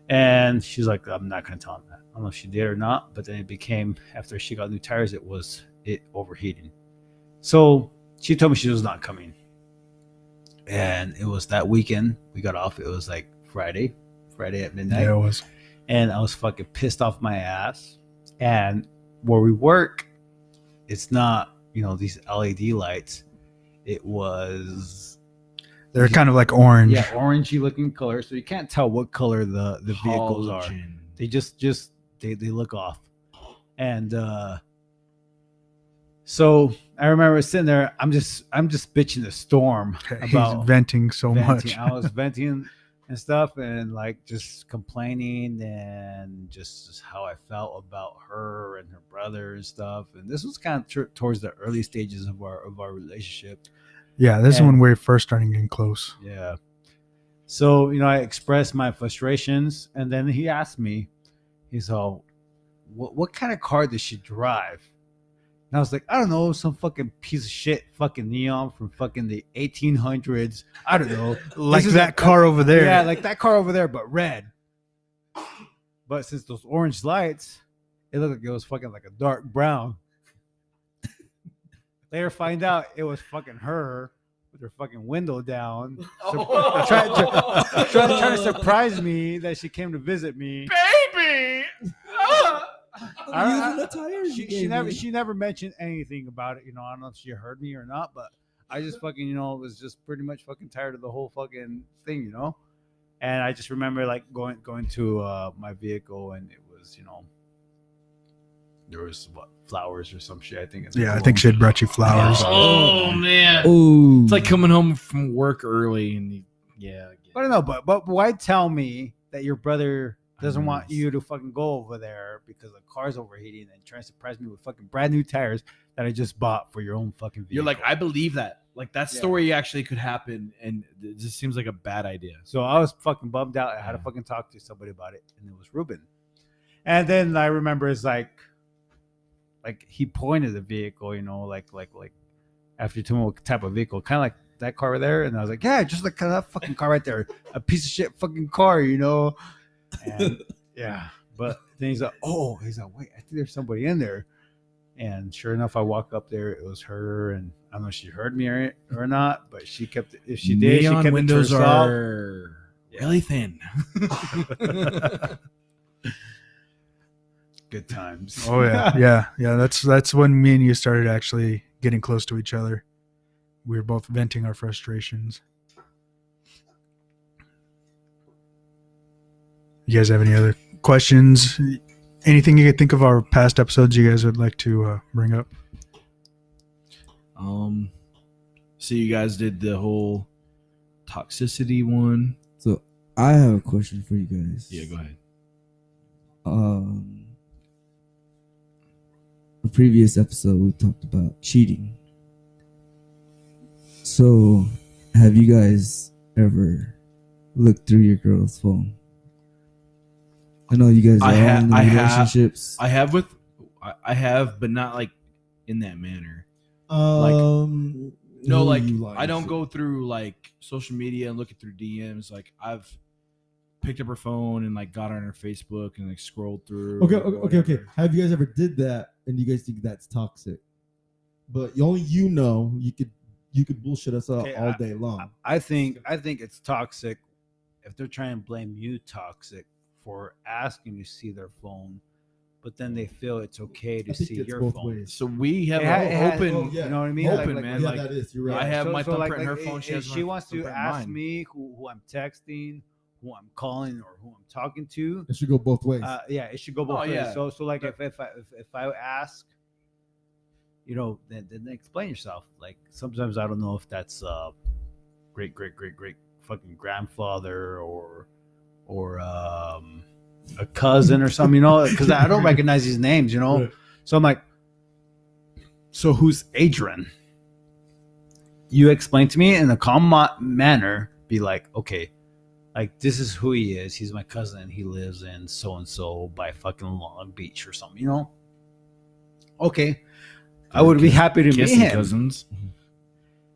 And she's like, I'm not going to tell him that. I don't know if she did or not, but then it became, after she got new tires, it overheating. So she told me she was not coming. And it was that weekend we got off. It was like Friday at midnight. Yeah, it was. And I was fucking pissed off my ass. And where we work, it's not, these LED lights. It was... They're kind of like orange. Yeah, orangey looking color. So you can't tell what color the vehicles are. They just they look off. And so I remember sitting there, I'm just bitching the storm about He's venting so much. I was venting and stuff, and like just complaining and just how I felt about her and her brother and stuff. And this was kind of towards the early stages of our relationship. Yeah, this is when we're first starting getting close. Yeah. So I expressed my frustrations, and then he asked me, he's all, what kind of car does she drive? And I was like, I don't know, some fucking piece of shit fucking neon from fucking the 1800s. I don't know. Like that car over there. Yeah, like that car over there, but red. But since those orange lights, it looked like it was fucking like a dark brown. Later find out it was fucking her with her fucking window down. Trying to surprise me that she came to visit me. Baby! She never mentioned anything about it. I don't know if she heard me or not, but I just fucking, was just pretty much fucking tired of the whole fucking thing, And I just remember like going to my vehicle, and it was, there was flowers or some shit, I think. Yeah, I think she had brought you flowers. Oh man. Oh, It's like coming home from work early and But I don't know, but why tell me that your brother doesn't want you to fucking go over there because the car's overheating and trying to surprise me with fucking brand new tires that I just bought for your own fucking vehicle? You're like, I believe that. Like that story actually could happen, and it just seems like a bad idea. So I was fucking bummed out. I had to fucking talk to somebody about it, and it was Ruben. And then I remember it's like he pointed the vehicle, like after you told me what type of vehicle, kind of like that car right there, and I was like, yeah, just like that fucking car right there, a piece of shit fucking car, And yeah, but then he's like, wait, I think there's somebody in there. And sure enough, I walk up there, it was her, and I don't know if she heard me or not, but she kept it. If she did, Neon she kept windows it to herself. are really thin. Good times. Oh yeah. That's when me and you started actually getting close to each other. We were both venting our frustrations. You guys have any other questions? Anything you could think of our past episodes you guys would like to bring up? So you guys did the whole toxicity one. so I have a question for you guys. Yeah, go ahead. The previous episode we talked about cheating. So, have you guys ever looked through your girl's phone? I know you guys are I all ha- in I have- relationships. I have, but not like in that manner. No, who like you lying I don't to? go through like social media and looking through DMs. Like I've picked up her phone and like got on her Facebook and like scrolled through. Okay, or okay. whatever. Have you guys ever did that and you guys think that's toxic? But only you know you could bullshit us out Okay, all day long. I think it's toxic if they're trying to blame you toxic for asking to see their phone, but then they feel it's okay to I think see it's your both phone. ways. So we have It has- open. oh, yeah. You know what I mean? Open, man. Yeah, like, that is. You're right. I have my thumbprint in her phone. If she wants to thumbprint in ask mine. me who I'm texting, who I'm calling, or who I'm talking to. It should go both ways. Yeah, it should go both Oh, ways. yeah. So like if I ask, you know, then explain yourself. Like sometimes I don't know if that's great fucking grandfather or a cousin or something, you know, because I don't recognize these names, you know. Right. So I'm like, so who's Adrian? You explain to me in a calm manner. Be like, okay, like this is who he is. He's my cousin. He lives in so and so by fucking Long Beach or something, you know. Okay, I would be happy to meet Kissing him. cousins.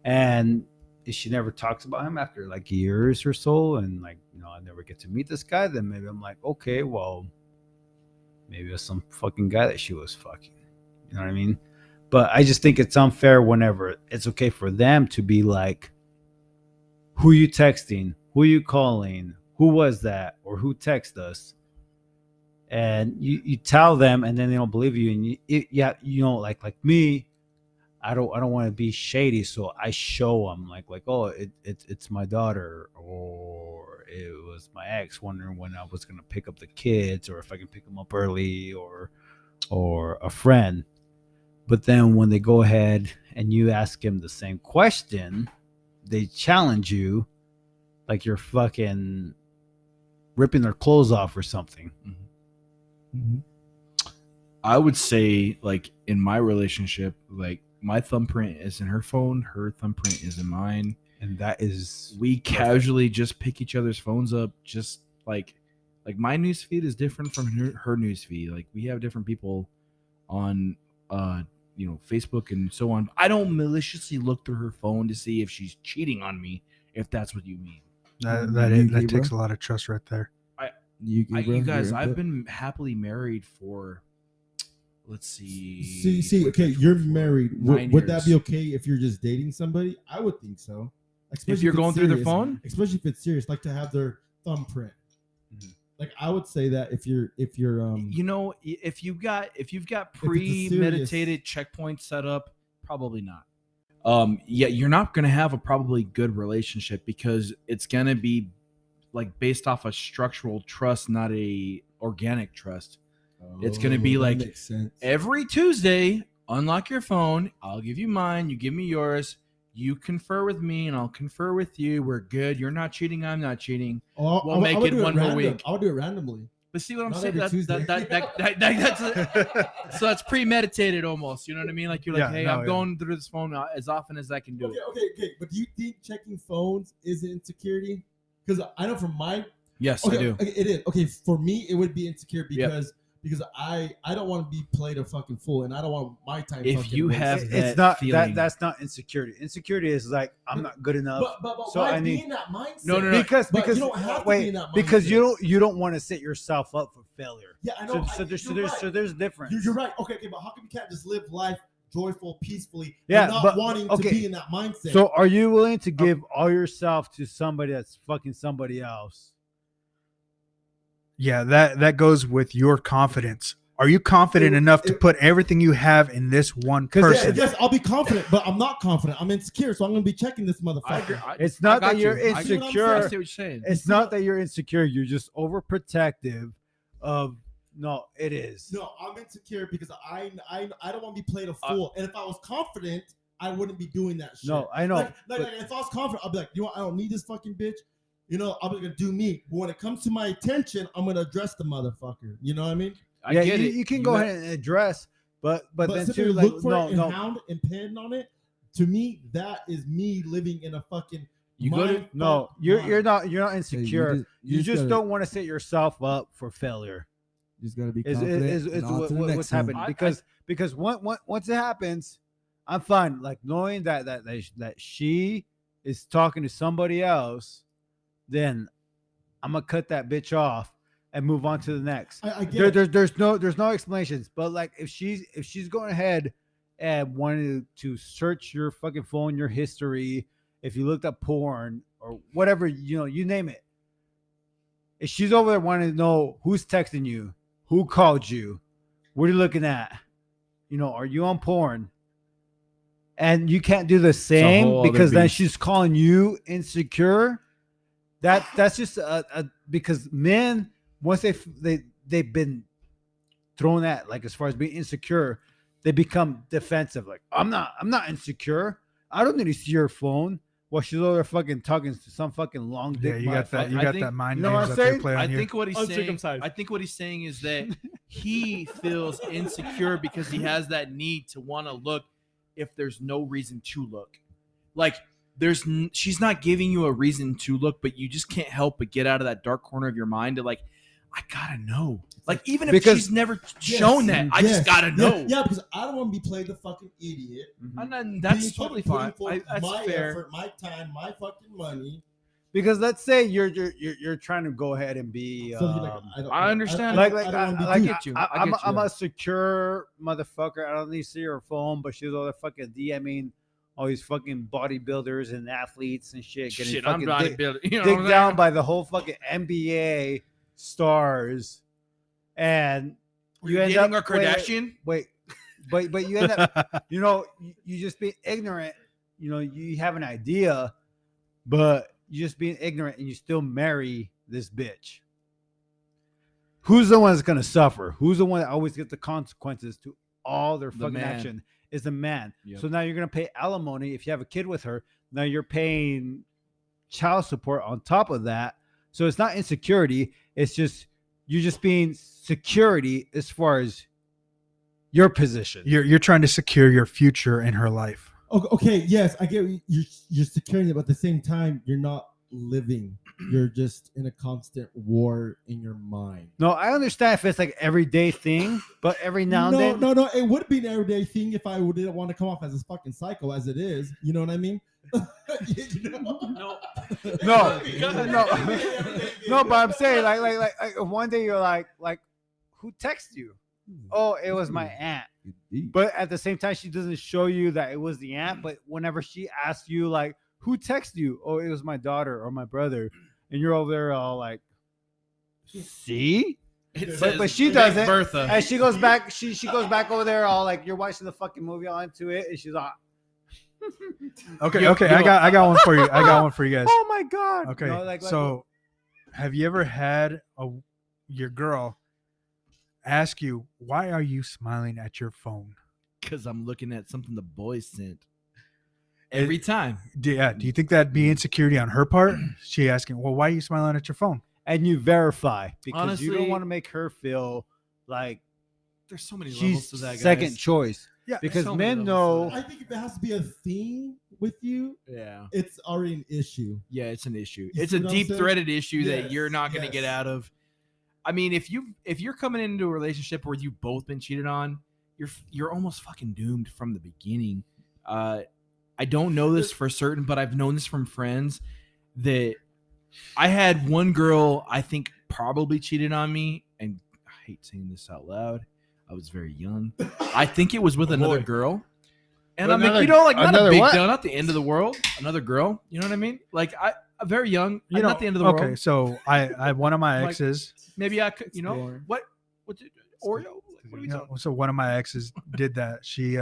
And if she never talks about him after like years or so, and like, you know, I never get to meet this guy, then maybe I'm like, okay, well, maybe it's some fucking guy that she was fucking. You know what I mean? But I just think it's unfair whenever it's okay for them to be like, who you texting? Who you calling? Who was that? Or who texted us? And you tell them, and then they don't believe you. And you know, like me, I don't want to be shady, so I show them like oh, it's my daughter, or it was my ex wondering when I was gonna pick up the kids, or if I can pick them up early, or a friend. But then when they go ahead and you ask him the same question, they challenge you like you're fucking ripping their clothes off or something. Mm-hmm. I would say, like in my relationship, like my thumbprint is in her phone, her thumbprint is in mine, And that is we casually just pick each other's phones up. Just like my news feed is different from her news feed. Like we have different people on you know, Facebook and so on. I don't maliciously look through her phone to see if she's cheating on me, if that's what you mean. That takes a lot of trust right there. You guys, I've been happily married for, let's see. See, okay, you're married. 9 Would that years. be okay if you're just dating somebody? I would think so. Especially If you're it's going through their serious. phone? Especially if it's serious, like to have their thumbprint. Mhm. Like I would say that if you're You know, if you've got serious- premeditated checkpoints set up, probably not. Yeah, you're not gonna have a probably good relationship because it's gonna be like based off a structural trust, not a organic trust. It's gonna be that like makes sense. every Tuesday, unlock your phone. I'll give you mine. You give me yours. You confer with me, and I'll confer with you. We're good. You're not cheating. I'm not cheating. We'll make would it do one more random. week. I would do it randomly. But see what I'm Not saying? every Tuesday. So that's premeditated almost. You know what I mean? Like you're like, Yeah, hey, no, I'm yeah. going through this phone as often as I can do it. Okay. But do you think checking phones is insecurity? Because I know from my Yes, okay, I do. okay, it is. Okay, for me, it would be insecure Yep. because I don't want to be played a fucking fool, and I don't want my time. If fucking you wasted. have it's that not feeling. that's not insecurity. Insecurity is like I'm not good enough. but so why I be need- in that mindset? No. because But you don't have to be in that because mindset. you don't want to set yourself up for failure. Yeah, I know. So you're right. there's difference. You're right. Okay, but how come you can't just live life joyful, peacefully, Yeah, and not but- wanting okay. to be in that mindset? So are you willing to give all yourself to somebody that's fucking somebody else? Yeah, that goes with your confidence. Are you confident enough to put everything you have in this one person? yes, I'll be confident, but I'm not confident. I'm insecure, so I'm gonna be checking this motherfucker. It's not I got that you're you. I see insecure. I see what you're saying. It's not that you're insecure. You're just overprotective of. No, it is. No, I'm insecure because I don't want to be played a fool. And if I was confident, I wouldn't be doing that shit. No, I know. Like, but- if I was confident, I'd be like, you know what? I don't need this fucking bitch. You know, I'm gonna do me. But when it comes to my attention, I'm gonna address the motherfucker. You know what I mean? I yeah, get it. you can go ahead and address, but then sit too, there, like, look for no, it and no. hound and pin on it. To me, that is me living in a fucking You go to No, you're not insecure. You just gotta, don't want to set yourself up for failure. You just gotta be Is confident. and on to the next what's one. happening? Because once it happens, I'm fine. Like knowing that she is talking to somebody else, then I'm gonna cut that bitch off and move on to the next. I get There's no explanations. But like if she's going ahead and wanted to search your fucking phone, your history, if you looked up porn or whatever, you name it. If she's over there wanting to know who's texting you, who called you, what are you looking at? Are you on porn? And you can't do the same whole other because then beast. she's calling you insecure. That's just because men, once they've been thrown at, like, as far as being insecure, they become defensive. Like, I'm not insecure. I don't need to see your phone while she's over there fucking talking to some fucking long dick. Yeah, you got that. You I got think- that mind you know what games I'm that they saying? play on Oh, I you. think what he's saying. Uncircumcised. I think what he's saying is that he feels insecure because he has that need to want to look if there's no reason to look. Like she's not giving you a reason to look, but you just can't help but get out of that dark corner of your mind to like, I gotta know. Like even if Because- she's never shown that, I just gotta know. Yeah, because I don't want to be played the fucking idiot. And then that's Being totally fucking fine. putting forth That's my fair. effort, my time, my fucking money. Because let's say you're trying to go ahead and be. So you're like, I understand. Like, I don't wanna be I duped. get you. I'm a secure motherfucker. I don't need to see her phone, but she's over there fucking DMing all these fucking bodybuilders and athletes and shit. Getting Shit, I'm fucking bodybuilding. You know digged what I'm down saying? by the whole fucking NBA stars, and You dating a Kardashian? Wait, but you end up, you just being ignorant. You have an idea, but you just being ignorant, and you still marry this bitch. Who's the one that's gonna suffer? Who's the one that always gets the consequences to all their The fucking man. action? Is the man. Yep. So now you're gonna pay alimony if you have a kid with her. Now you're paying child support on top of that. So it's not insecurity. It's just you're just being security as far as your position. You're trying to secure your future in her life. Okay, yes, I get you're securing it, but at the same time, you're not living. You're just in a constant war in your mind. No, I understand if it's like everyday thing, but every now and then. No, it would be an everyday thing if I didn't want to come off as a fucking psycho as it is. You know what I mean? No. No, but I'm saying like one day you're like who texted you? Oh, it was my aunt. But at the same time, she doesn't show you that it was the aunt. But whenever she asks you like, who texted you? Oh, it was my daughter or my brother, and you're over there all like, see? But she doesn't. Bertha. And she goes back. She goes back over there all like, you're watching the fucking movie all into it, and she's like, Okay, I got one for you. I got one for you guys. oh my god. Okay, Like, so have you ever had your girl ask you, why are you smiling at your phone? Because I'm looking at something the boys sent. Every time. Do you think that'd be insecurity on her part? She asking, well, why are you smiling at your phone? and you verify because you don't Honestly, want to make her feel like There's so many levels she's to that, guys. second choice. Yeah, Because so many men levels know. I think if it has to be a theme with you, Yeah. it's already an issue. Yeah, it's an issue. You It's see a what I'm deep saying? threaded issue that Yes, you're not going to get yes. out of. I mean, if you're coming into a relationship where you've both been cheated on, you're almost fucking doomed from the beginning. I don't know this for certain, but I've known this from friends that I had one girl I think probably cheated on me, and I hate saying this out loud. I was very young. I think it was with another girl. And With I mean, another- you know, like not a another big what? deal, not the end of the world. Another girl, you know what I mean? Like I'm very young, not the end of the okay, world. so I one of my Like, exes. Maybe I could, you know, Explore. what did Oreo? What are we talking? So one of my exes did that. She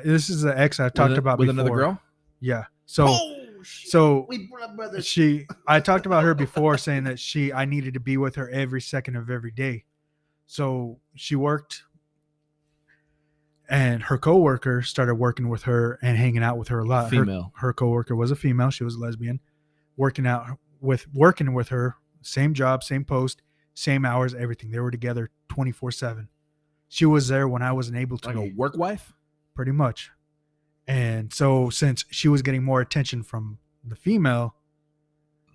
this is the ex I talked about with before. another girl. Yeah. So I talked about her before, saying that I needed to be with her every second of every day. So she worked, and her coworker started working with her and hanging out with her a lot. Female. Her coworker was a female. She was a lesbian, working with her, same job, same post, same hours, everything. They were together 24/7. She was there when I wasn't able to. Like a work wife. Pretty much. And so since she was getting more attention from the female,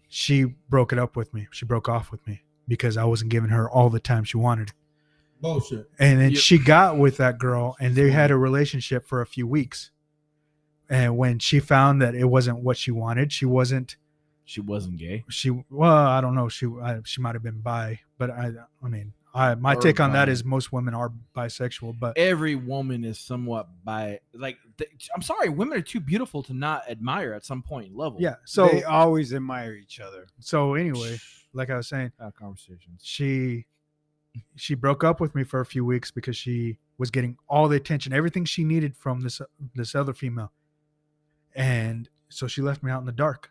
she broke it up with me. She broke off with me because I wasn't giving her all the time she wanted. Bullshit. And then she got with that girl and they had a relationship for a few weeks. And when she found that it wasn't what she wanted, she wasn't gay. I don't know. She might have been bi, but my take on that is most women are bisexual, but every woman is somewhat bi. I'm sorry, women are too beautiful to not admire at some point level. yeah. So they always admire each other. So anyway, like I was saying, conversations. She broke up with me for a few weeks because she was getting all the attention, everything she needed from this other female. And so she left me out in the dark.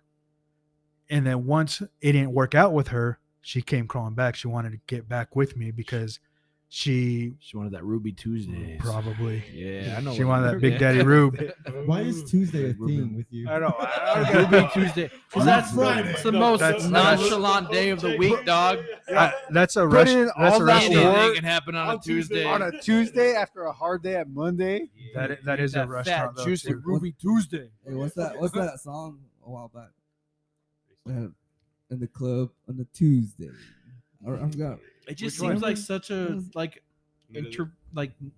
And then once it didn't work out with her, she came crawling back. She wanted to get back with me because she wanted that Ruby Tuesday. Probably. Yeah, I know. She wanted that Big Daddy Rube. Why is Tuesday a theme with you? I know. Ruby Tuesday. Because that's Friday. the most nonchalant day of the week, dog. That's a rush. That's a Anything restaurant. can happen on a Tuesday. On a Tuesday after a hard day at Monday. That is a restaurant. Fat, juicy Ruby Tuesday. Hey, what's that song a while back? In the club on a Tuesday. I forgot. It just seems like such a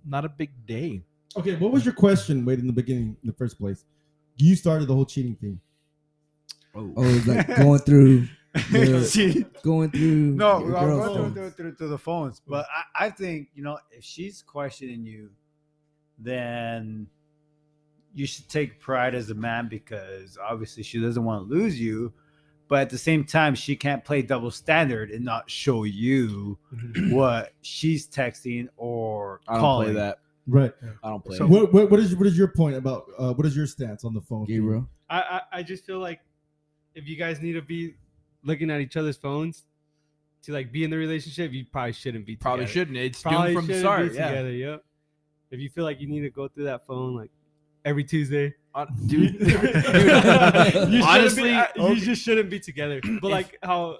not a big day. Okay, what was your question? Wait, in the beginning, in the first place, you started the whole cheating thing. Oh, it's like going through. Going through. No, your I'm girl's going phones. through the phones. But I think, if she's questioning you, then you should take pride as a man because obviously she doesn't want to lose you. But at the same time, she can't play double standard and not show you what she's texting or I don't calling. play that. Right. I don't play So- it. What is your point about what is your stance on the phone? Gabriel. I just feel like if you guys need to be looking at each other's phones to like be in the relationship, you probably shouldn't be. Probably together. shouldn't. It's Probably doomed from the shouldn't start. be Yeah. together. Yep. If you feel like you need to go through that phone like every Tuesday, Dude, you honestly, you just shouldn't be together. But like how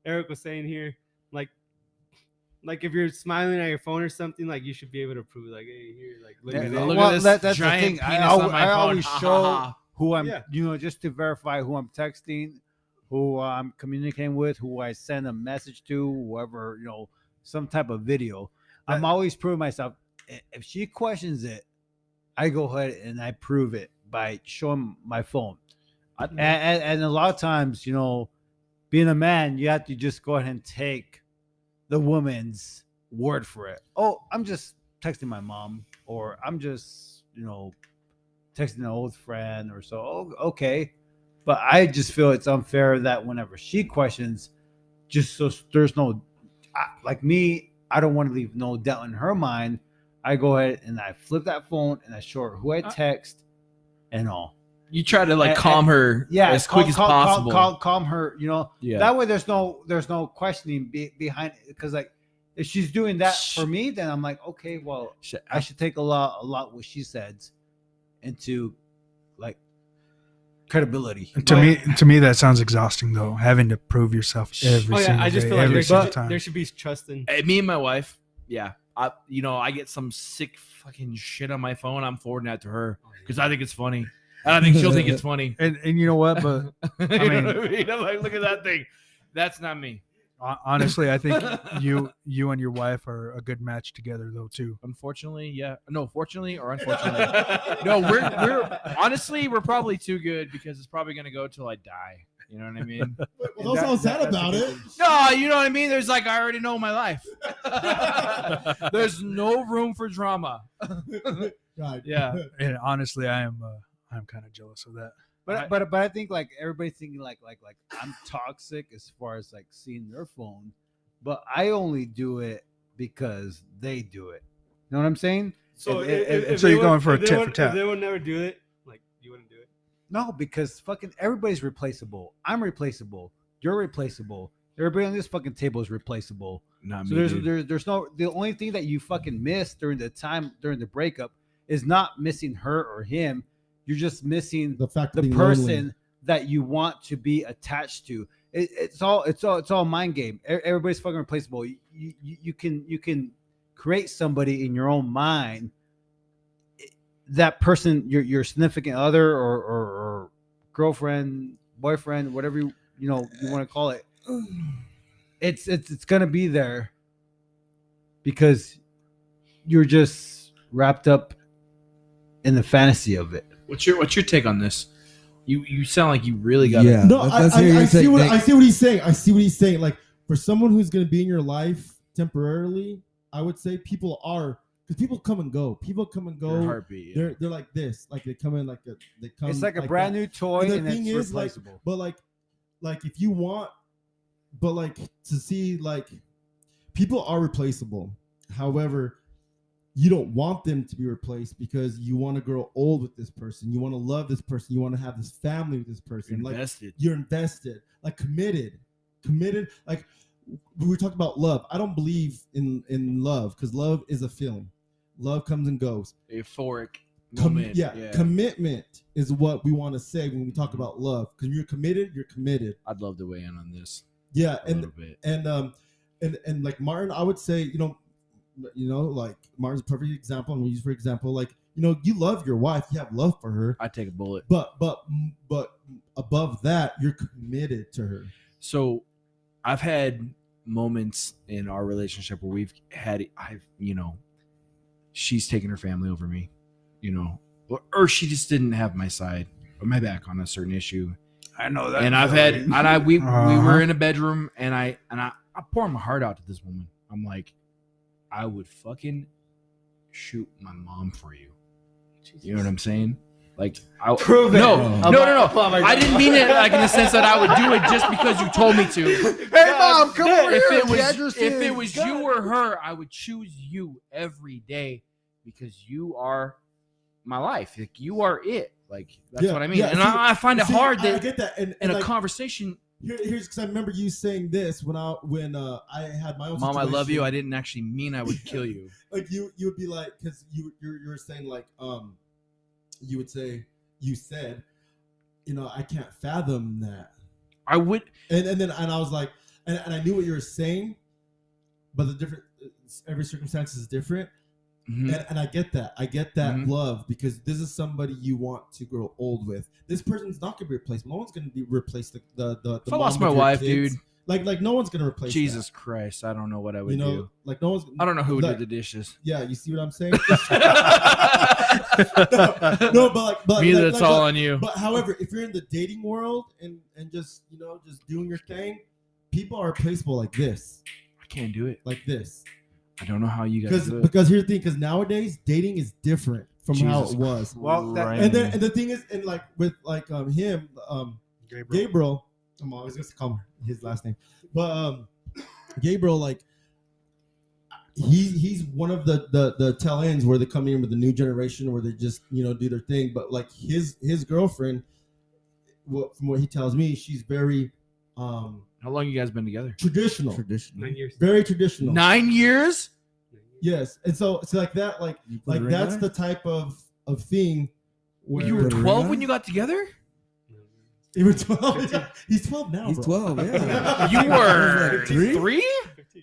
Eric was saying here, like if you're smiling at your phone or something, like you should be able to prove like, hey, here, like look at look it. at this that's the giant thing. penis I on my phone. always Ha, ha, show ha. who I'm, Yeah. just to verify who I'm texting, who I'm communicating with, who I send a message to, whoever, some type of video. I'm always proving myself. If she questions it, I go ahead and I prove it by showing my phone. And a lot of times, being a man, you have to just go ahead and take the woman's word for it. Oh, I'm just texting my mom, or I'm just, texting an old friend or so. Oh, okay. But I just feel it's unfair that whenever she questions, just so there's no, like me, I don't want to leave no doubt in her mind. I go ahead and I flip that phone and I show her who I text and all. You try to calm her as quick as possible. Calm her, Yeah. That way there's no questioning behind it. Because if she's doing that for me, then I'm like, okay, well, I should take a lot what she says into credibility. To me, that sounds exhausting though. Having to prove yourself every single I just day, feel like every single time. there should be trust in. Me and my wife, yeah. I get some sick fucking shit on my phone. I'm forwarding that to her because I think it's funny. And I think she'll think it's funny. And you know what? But You know what I mean? I'm like, look at that thing. That's not me. honestly, I think you and your wife are a good match together though too. Unfortunately, yeah. No, fortunately or unfortunately. No, we're honestly we're probably too good because it's probably gonna go till I die. You know what I mean? Well, don't sound sad about it. No, you know what I mean? There's I already know my life. There's no room for drama. Right. Yeah. And honestly, I'm kind of jealous of that. But I think everybody's thinking like I'm toxic as far as seeing their phone, but I only do it because they do it. You know what I'm saying? So if you're going for a tit for tat. If they would never do it, you wouldn't do it. No, because fucking everybody's replaceable. I'm replaceable. You're replaceable. Everybody on this fucking table is replaceable. Not So there's no, the only thing that you fucking miss during the breakup is not missing her or him. You're just missing The fact the of being person lonely. that you want to be attached to. It's all mind game. Everybody's fucking replaceable. You can create somebody in your own mind that person, your significant other or girlfriend, boyfriend, whatever you want to call it, it's gonna be there because you're just wrapped up in the fantasy of it. What's your take on this? You sound like you really got Yeah. No, let's hear your I see take, what Nick. I see what he's saying. I see what he's saying. Like for someone who's going to be in your life temporarily, I would say people are, because people come and go. People come and your go. heartbeat. Yeah. They're like this. Like they come in they come. It's like a that. brand new toy, And the and thing it's is, like, replaceable. but like if you want, but like to see, like people are replaceable. However, you don't want them to be replaced because you want to grow old with this person. You want to love this person. You want to have this family with this person. You're Like invested. you're invested, like committed. Like we talked about love. I don't believe in love because love is a feeling. Love comes and goes. Euphoric moment. Commitment is what we want to say when we talk about love. Because you're committed, you're committed. I'd love to weigh in on this. Yeah, A little bit. and like Martin, I would say, like Martin's a perfect example. I'm gonna use for example, like, you love your wife, you have love for her, I'd take a bullet. but above that, you're committed to her. So I've had moments in our relationship where she's taken her family over me, or she just didn't have my side or my back on a certain issue. I know that. And I've had, and we were in a bedroom, and I pour my heart out to this woman. I'm like, I would fucking shoot my mom for you. You know what I'm saying? Like, Prove it. No. Oh my I God. didn't mean it like in the sense that I would do it just because you told me to. Hey, Mom, come over If here. it was you or her, I would choose you every day because you are my life. Like, you are it. Like, that's what I mean. And I find it hard that I get that. And in a like, conversation. here's because I remember you saying this when I had my own. Mom, I love you. situation. I didn't actually mean I would kill you. Like you would be like, because you were saying like you would say, you said, I can't fathom that. I would. And then I was like, and I knew what you were saying, but every circumstance is different. Mhm. And I get that. I get that Mhm. love because this is somebody you want to grow old with. This person's not going to be replaced. No one's going to be replaced. The If I lost mom my of your wife, kids. dude. Like no one's going to replace Jesus Christ, I don't know what I would that. do. Like no one's. I don't know who would like, do the dishes. Yeah, you see what I'm saying? no, but Me, like, that's like, all but- on you. But however, if you're in the dating world and just just doing your thing, people are replaceable like this, I can't do it. like this. I don't know how you guys do it. Because here's the thing, because nowadays dating is different from how Jesus it was. Well, that- Christ. And the thing is, and like with like him, Gabriel, I'm always going to call him his last name, but Gabriel, like he's one of the tail ends where they come in with the new generation where they just do their thing. But like his girlfriend, from what he tells me, she's very How long you guys been together? traditional, 9 years. very traditional. 9 years? Yes, and so it's like that, like You put a ring that's on the it? type of thing where You were Put a ring 12 on when it? you got together? You were 12. He's 12 now. He's bro. 12, yeah. You were Like three? 3? 15.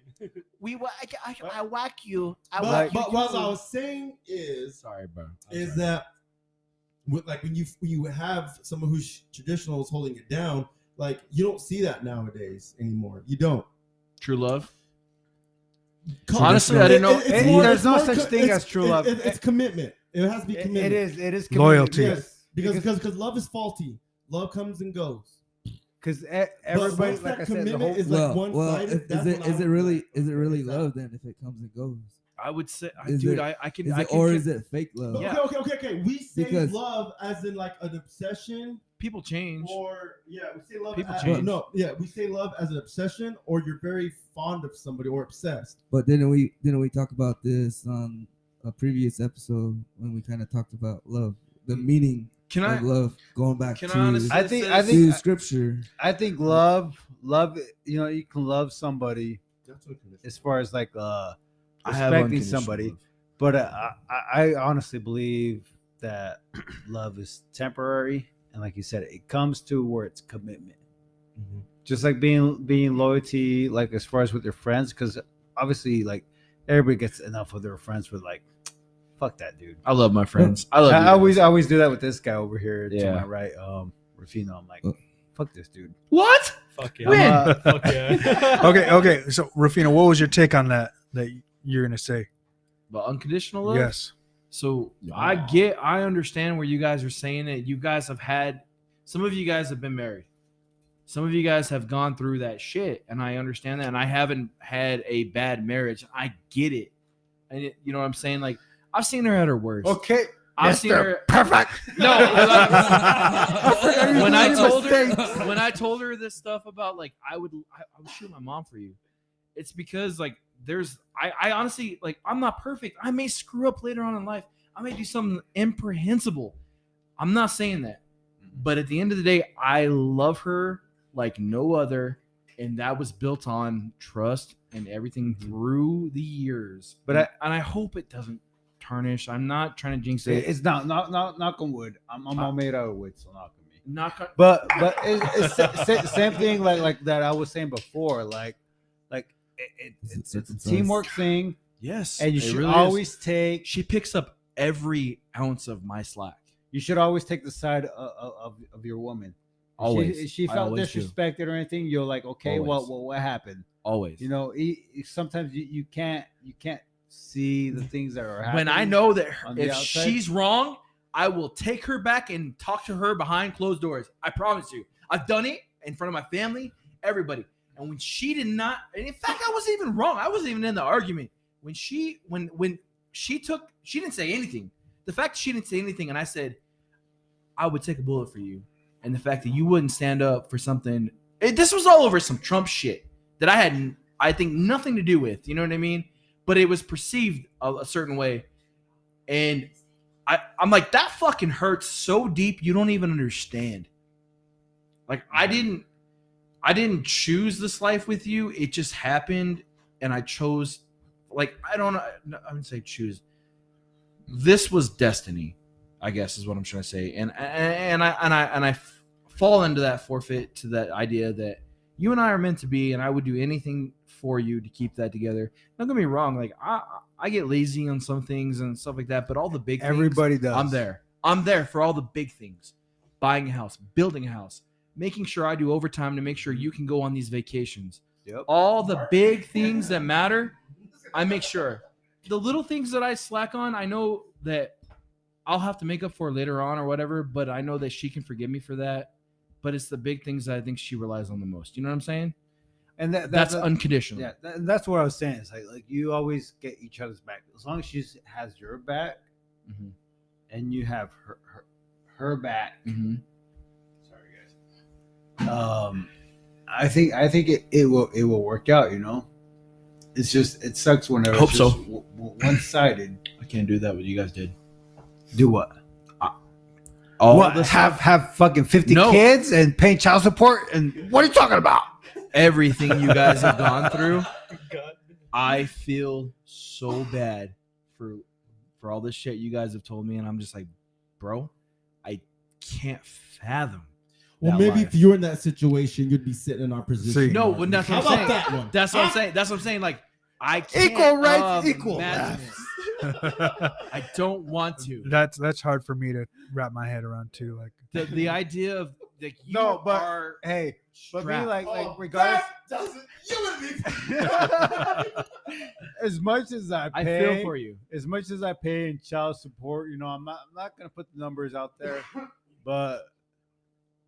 I whack you. But what I was saying is Sorry, bro. that like when you have someone who's traditional is holding it down, like you don't see that nowadays anymore. You don't. True love? Co- Honestly, I didn't know. it's more- There's it's no more such thing it's- as true love. It's commitment. It has to be commitment. It is Loyalty. Yes, because love is faulty. Love comes and goes. because But everybody, once like that I said, the commitment whole is like Well, one-sided. that's when I is it would really like- is it really Exactly. love then if it comes and goes? I would say, Is dude, it- I can. Is I it can or is it fake love? Yeah. Okay. We say Because- love as in like an obsession, people change. or we say love. People as, change. we say love as an obsession, or you're very fond of somebody or obsessed. But didn't we talk about this on a previous episode when we kind of talked about love, the meaning Can I? of love, going back Can I to honestly I think- say I this? think- to scripture. I think love, you can love somebody as far as like I have respecting unconditional somebody, love. but I honestly believe that love is temporary, and like you said, it comes to where it's commitment. Just like being loyalty, like as far as with your friends, because obviously like everybody gets enough of their friends with like, fuck that dude. I love my friends. I love. I you guys. always do that with this guy over here to Yeah. my right, Rufino. I'm like, fuck this dude. What? Fuck When? yeah. Fuck yeah. Okay. So Rufino, what was your take on that you're gonna say? But unconditional love. Yes. So I understand where you guys are saying it. You guys have had, some of you guys have been married. Some of you guys have gone through that shit, and I understand that. And I haven't had a bad marriage. I get it. And you know what I'm saying? Like, I've seen her at her worst. Okay. I've seen her perfect. No, when I told her this stuff about like I would shoot my mom for you. It's because like I honestly, like, I'm not perfect. I may screw up later on in life. I may do something imprehensible. I'm not saying that. But at the end of the day, I love her like no other. And that was built on trust and everything through the years. But I hope it doesn't tarnish. I'm not trying to jinx it. It's not knock on wood. I'm all made out of wood, so knock on me. But It's same thing like that I was saying before. Like it's a teamwork thing, yes, and you it should really always is. take. She picks up every ounce of my slack. You should always take the side of your woman. Always. If she I felt always do. disrespected or anything, you're like, okay, Always. what happened? Always. You know, sometimes you can't see the things that are happening. When I know that on the if outside. she's wrong, I will take her back and talk to her behind closed doors. I promise you. I've done it in front of my family, everybody. And when she did not, and in fact, I wasn't even wrong. I wasn't even in the argument. When she didn't say anything. The fact that she didn't say anything, and I said, I would take a bullet for you. And the fact that you wouldn't stand up for something, this was all over some Trump shit that I think nothing to do with. You know what I mean? But it was perceived a certain way. And I'm like, that fucking hurts so deep, you don't even understand. Like, I didn't choose this life with you. It just happened, and I chose. Like, I wouldn't say choose. This was destiny, I guess, is what I'm trying to say. And I fall into that forfeit to that idea that you and I are meant to be, and I would do anything for you to keep that together. Don't get me wrong. Like, I get lazy on some things and stuff like that, but all the big Everybody things, does. I'm there. I'm there for all the big things. Buying a house, building a house, making sure I do overtime to make sure you can go on these vacations. Yep. All the big things that matter, I make sure. The little things that I slack on, I know that I'll have to make up for later on or whatever, but I know that she can forgive me for that. But it's the big things that I think she relies on the most. You know what I'm saying? And that's unconditional. Yeah, that's what I was saying. It's like you always get each other's back. As long as she has your back, Mm-hmm. and you have her back. Mm-hmm. Sorry, guys. I think it will work out. You know, it's just it sucks whenever Hope it's so. just one sided. I can't do that what you guys did. Do what? All Have fucking 50 No. kids and paying child support and what are you talking about? everything you guys have gone through. I feel so bad for all this shit you guys have told me, and I'm just like, bro, I can't fathom. Well, that maybe life. if you were in that situation, you'd be sitting in our position. See. No, well, that's How what I'm about saying. that one? That's what I'm saying. That's what I'm saying. Like, I can't Equal rights, equal imagine it. I don't want to. That's hard for me to wrap my head around too. Like The idea of like you No, but- are Hey, but be strapped. like regardless, doesn't you as much as I I pay, feel for you. as much as I pay in child support, you know, I'm not gonna put the numbers out there, but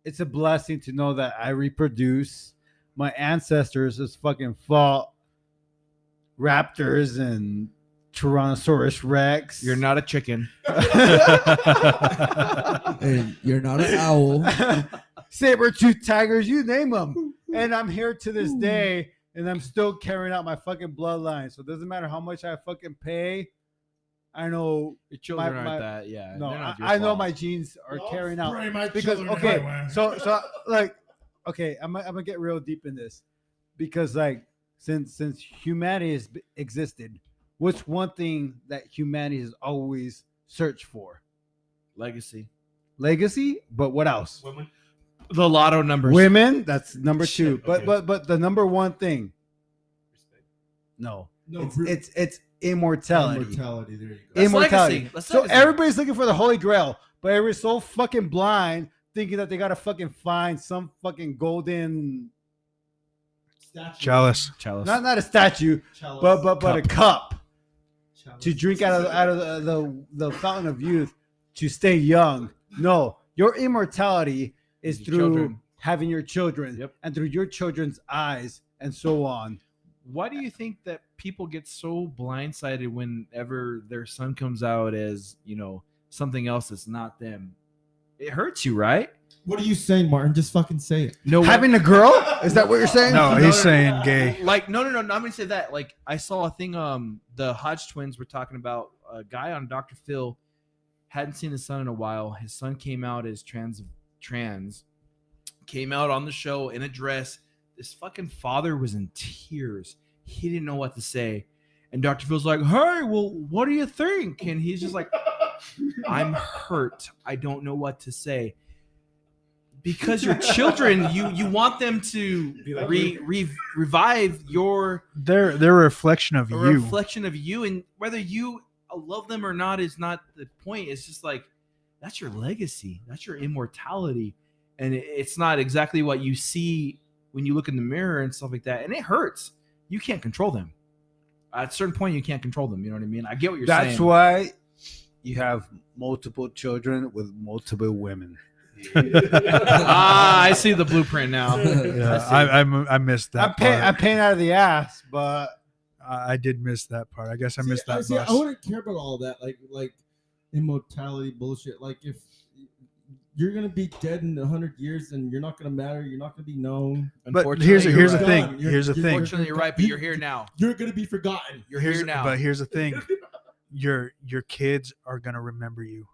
it's a blessing to know that I reproduce. My ancestors has fucking fought raptors and Tyrannosaurus Rex. You're not a chicken. And you're not an owl. Saber-tooth tigers, you name them. And I'm here to this day, and I'm still carrying out my fucking bloodline. So it doesn't matter how much I fucking pay. I know. Your children My- aren't that. Yeah. No, they're not your I know fault. my genes are carrying out. my Because okay, so like, okay, I'm gonna get real deep in this, because like since humanity has existed, what's one thing that humanity has always searched for? Legacy. Legacy, but what else? Women. The lotto numbers. Women, that's number two. Shit, okay. But the number one thing, no, No, it's immortality. Immortality. There you go. That's Immortality. legacy. That's So legacy. everybody's looking for the Holy Grail, but everybody's so fucking blind, thinking that they gotta fucking find some fucking golden, Statue. Chalice. Chalice. not a statue, Chalice. but a cup Chalice. to drink out of the fountain of youth to stay young. No, your immortality is Your through children. having your children, Yep. and through your children's eyes, and so on. Why do you think that people get so blindsided whenever their son comes out as, something else that's not them? It hurts you, right? What are you saying, Martin? Just fucking say it. No, Having a girl? Is that what you're saying? No, No, he's no, saying gay. like no, I'm gonna say that. Like I saw a thing. The Hodge twins were talking about a guy on Dr. Phil hadn't seen his son in a while. His son came out as trans, came out on the show in a dress. This fucking father was in tears. He didn't know what to say, and Dr. Phil's like, "Hey, well, what do you think?" And he's just like, "I'm hurt. I don't know what to say." Because your children, you want them to revive your They're a reflection of a you. reflection of you, and whether you love them or not is not the point. It's just like that's your legacy, that's your immortality, and it's not exactly what you see when you look in the mirror and stuff like that. And it hurts. You can't control them. At a certain point, you can't control them. You know what I mean? I get what you're saying. That's why you have multiple children with multiple women. I see the blueprint now. Yeah, I missed that I'm part. paying out of the ass, but I did miss that part. I guess I missed that I bus. wouldn't care about all that, like immortality bullshit. Like if you're gonna be dead in 100 years and you're not gonna matter, you're not gonna be known. But here's the you're thing. right. Here's the thing. Unfortunately, you're right, but you're here now. You're gonna be forgotten. You're here now. But here's the thing. Your kids are gonna remember you.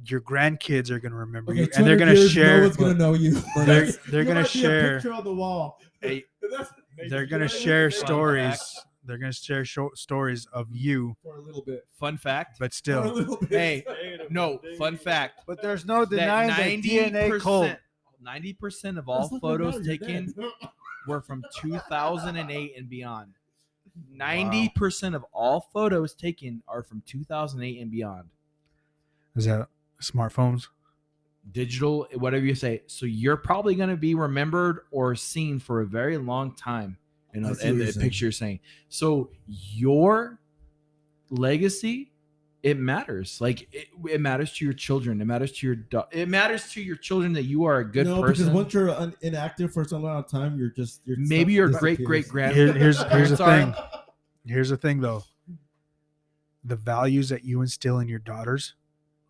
Your grandkids are gonna remember you, and they're 200 gonna years, share. No one's gonna know you. They're gonna might be a share. picture on the wall. Hey, They're gonna share stories. They're gonna share stories of you, for a little bit. fun fact. but For a still, little bit. Hey, no, fun fact. but there's no That denying the DNA code. 90% of all That's not photos gonna matter, you're taken dead. were from 2008 and beyond. 90% of all photos taken are from 2008 and beyond. is that smartphones? Digital, whatever you say. So you're probably going to be remembered or seen for a very long time. In I see the what you're saying. picture you're saying. So your legacy, it matters. Like it matters to your children. It matters to it matters to your children that you are a good no, person. because once you're inactive for some amount of time, you're Maybe your great disappears. grandparents. Here's the are- thing. Here's the thing, though. The values that you instill in your daughters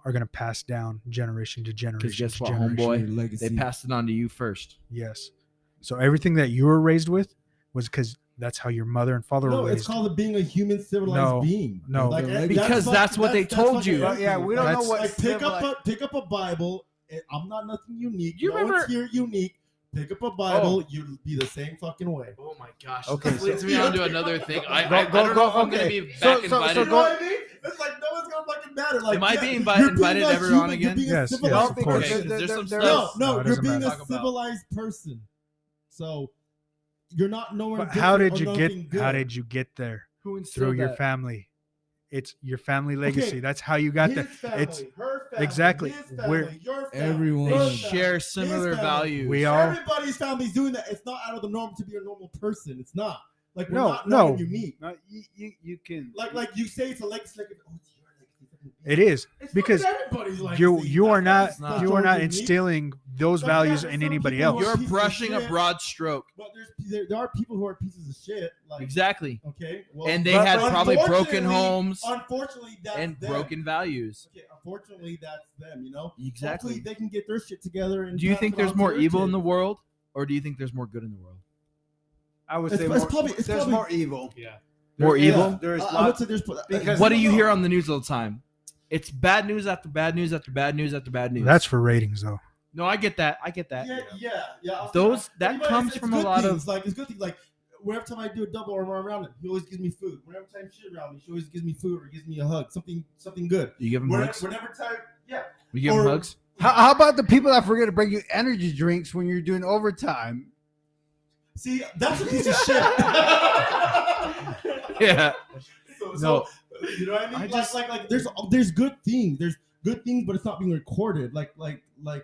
are gonna pass down generation to generation. Because guess to what, generation. Your homeboy? legacy. They passed it on to you first. Yes. So everything that you were raised with was because that's how your mother and father No, were it's raised. called being a human civilized No, being. no. Like, Because that's what they told you. fucking Yeah, we don't know That's- what. Like pick up a Bible. I'm not nothing unique. You no remember- one's here unique. Pick up a Bible. You'll be the same fucking way. Oh my gosh. Okay, This leads so- me on to another thing. I Go- don't know if I'm okay. going to be So- back so invited. You know what I mean? It's like no one's gonna fucking matter. Like, Am I yeah, being you're invited a ever human, on you're again? being a Yes, civilized of course. person. Okay, there's some there- stuff. No, No, it you're doesn't being matter. a Talk about. civilized person. So you're not nowhere. But how did different you or get? nothing good. How did you get there? Who instilled Through your that? family. It's your family legacy. Okay. That's how you got His there. family, It's her family, exactly. his family, We're- your family, Everyone. her They family, share his similar family. values. We all. Everybody's family's doing that. It's not out of the norm to be a normal person. It's not. Like we're No, not no. unique. No, you can. Like you say it's a legacy. Like, oh, it's your legacy. It is It's because fucking everybody's legacy. you are not That's not you are not unique. instilling those Like, values yeah, in some anybody people else. are You're pieces of brushing a shit. broad stroke. But there are people who are pieces of shit. Like Exactly. okay, well, And they but had probably broken unfortunately- homes Unfortunately, that's and them. broken values. Okay, unfortunately, that's them. You know. Exactly. Hopefully, they can get their shit together. And Do you pass think it there's on to more their evil in the kids. world, or do you think there's more good in the world? I would It's- say it's more, probably- it's there's probably- more evil. Yeah. More There is- evil? There is I would lots. say there's Because- What do you hear on the news all the time? It's bad news after bad news after bad news after bad news. That's for ratings, though. no, I get that. I get that. Yeah. Those- that But comes it's from a good lot things. of- like it's good things. Like whenever time I do a double or I'm around him, he always gives me food. Whenever time she's around me, she always gives me food or gives me a hug. Something good. You give them hugs. Whenever time, yeah. You give them or- hugs. How about the people that forget to bring you energy drinks when you're doing overtime? See, that's a piece of shit. Yeah. So, you know what I mean? Like there's good things. There's good things, but it's not being recorded. Like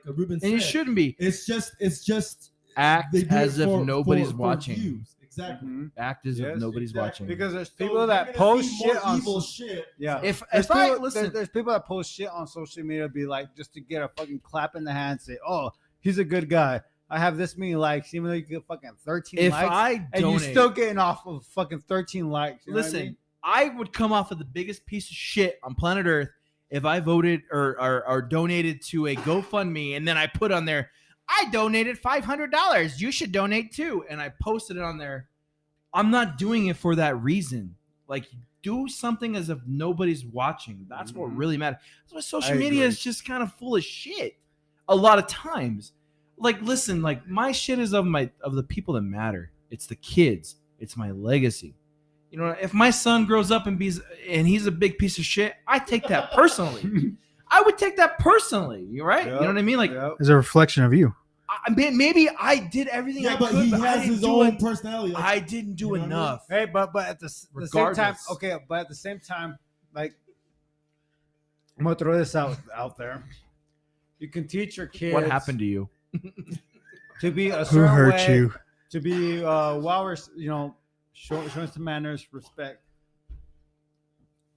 Ruben said. And you shouldn't be. It's just Act they do as it if for- nobody's for watching. views. Exactly. Mhm. Act as Yes, if nobody's exactly. watching. Because there's So people you're that gonna post see more shit on evil shit. Yeah. If There's I people, listen, there's people that post shit on social media, be like, just to get a fucking clap in the hand, say, "Oh, he's a good guy. I have this many likes," even though you get fucking 13 if likes, I and donate, you're still getting off of fucking 13 likes. You know what I listen, mean? I would come off of the biggest piece of shit on planet Earth if I voted or donated to a GoFundMe and then I put on there, I donated $500. You should donate too, and I posted it on there. I'm not doing it for that reason. Like, do something as if nobody's watching. That's what really matters. That's why social media is just kind of full of shit a lot of times. Like, listen, like my shit is of the people that matter. It's the kids. It's my legacy. You know, if my son grows up and he's a big piece of shit, I take that personally. I would take that personally. You're right. Yep, You know what I mean? Like, As a reflection of you. maybe I did everything I Yeah, but could, he but I has didn't his do own it. personality. Like, I didn't do You know what I mean? enough. Hey, but at the same time, Regardless. okay, but at the same time, like, I'm gonna throw this out there. You can teach your kids What happened to you? to be a Who certain hurt way, you? to be showing some manners, respect.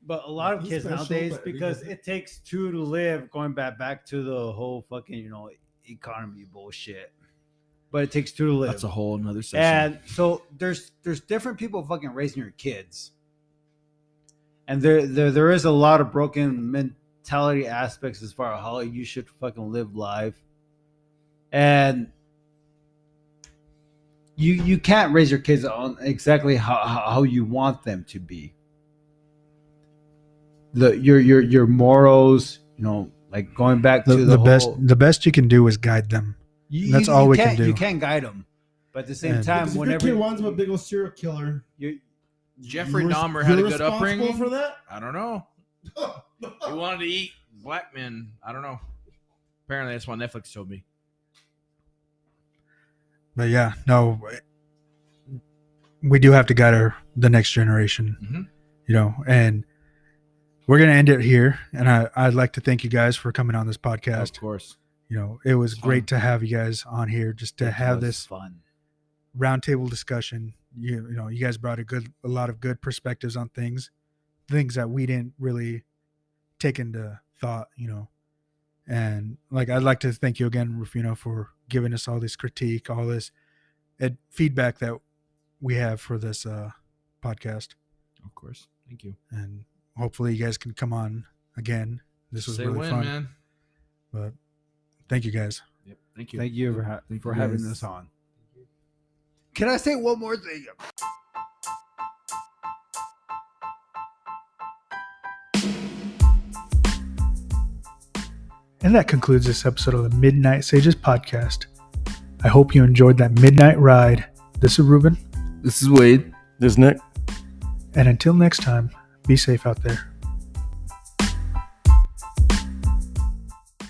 But a lot of He's kids special, nowadays, but because it takes two to live, going back to the whole fucking economy bullshit. But it takes two to live. That's a whole nother session. And so there's different people fucking raising your kids, and there is a lot of broken mentality aspects as far as how you should fucking live life, and you can't raise your kids on exactly how you want them to be. Your morals, like going back to The best you can do is guide them. That's all we can do. You can't guide them, but at the same And- time, if your whenever kid winds up a big old serial killer, Jeffrey you're- Dahmer had a you're good responsible upbringing. for that. I don't know. He wanted to eat black men. I don't know. Apparently, that's what Netflix told me. But yeah, no, we do have to guide the next generation, Mhm. and we're going to end it here. And I'd like to thank you guys for coming on this podcast. Of course. It was It's great fun. to have you guys on here, just to have this fun. roundtable discussion. You guys brought a lot of good perspectives on things that we didn't really take into thought, and like, I'd like to thank you again, Rufino, for giving us all this critique, all this feedback that we have for this podcast. Of course. Thank you. And hopefully you guys can come on again. This was Say really when, fun, man. but thank you guys. Yep. Thank you. Thank you for having guys. us on. Can I say one more thing? And that concludes this episode of the Midnight Sages podcast. I hope you enjoyed that midnight ride. This is Ruben. This is Wade. There's Nick. And until next time, be safe out there.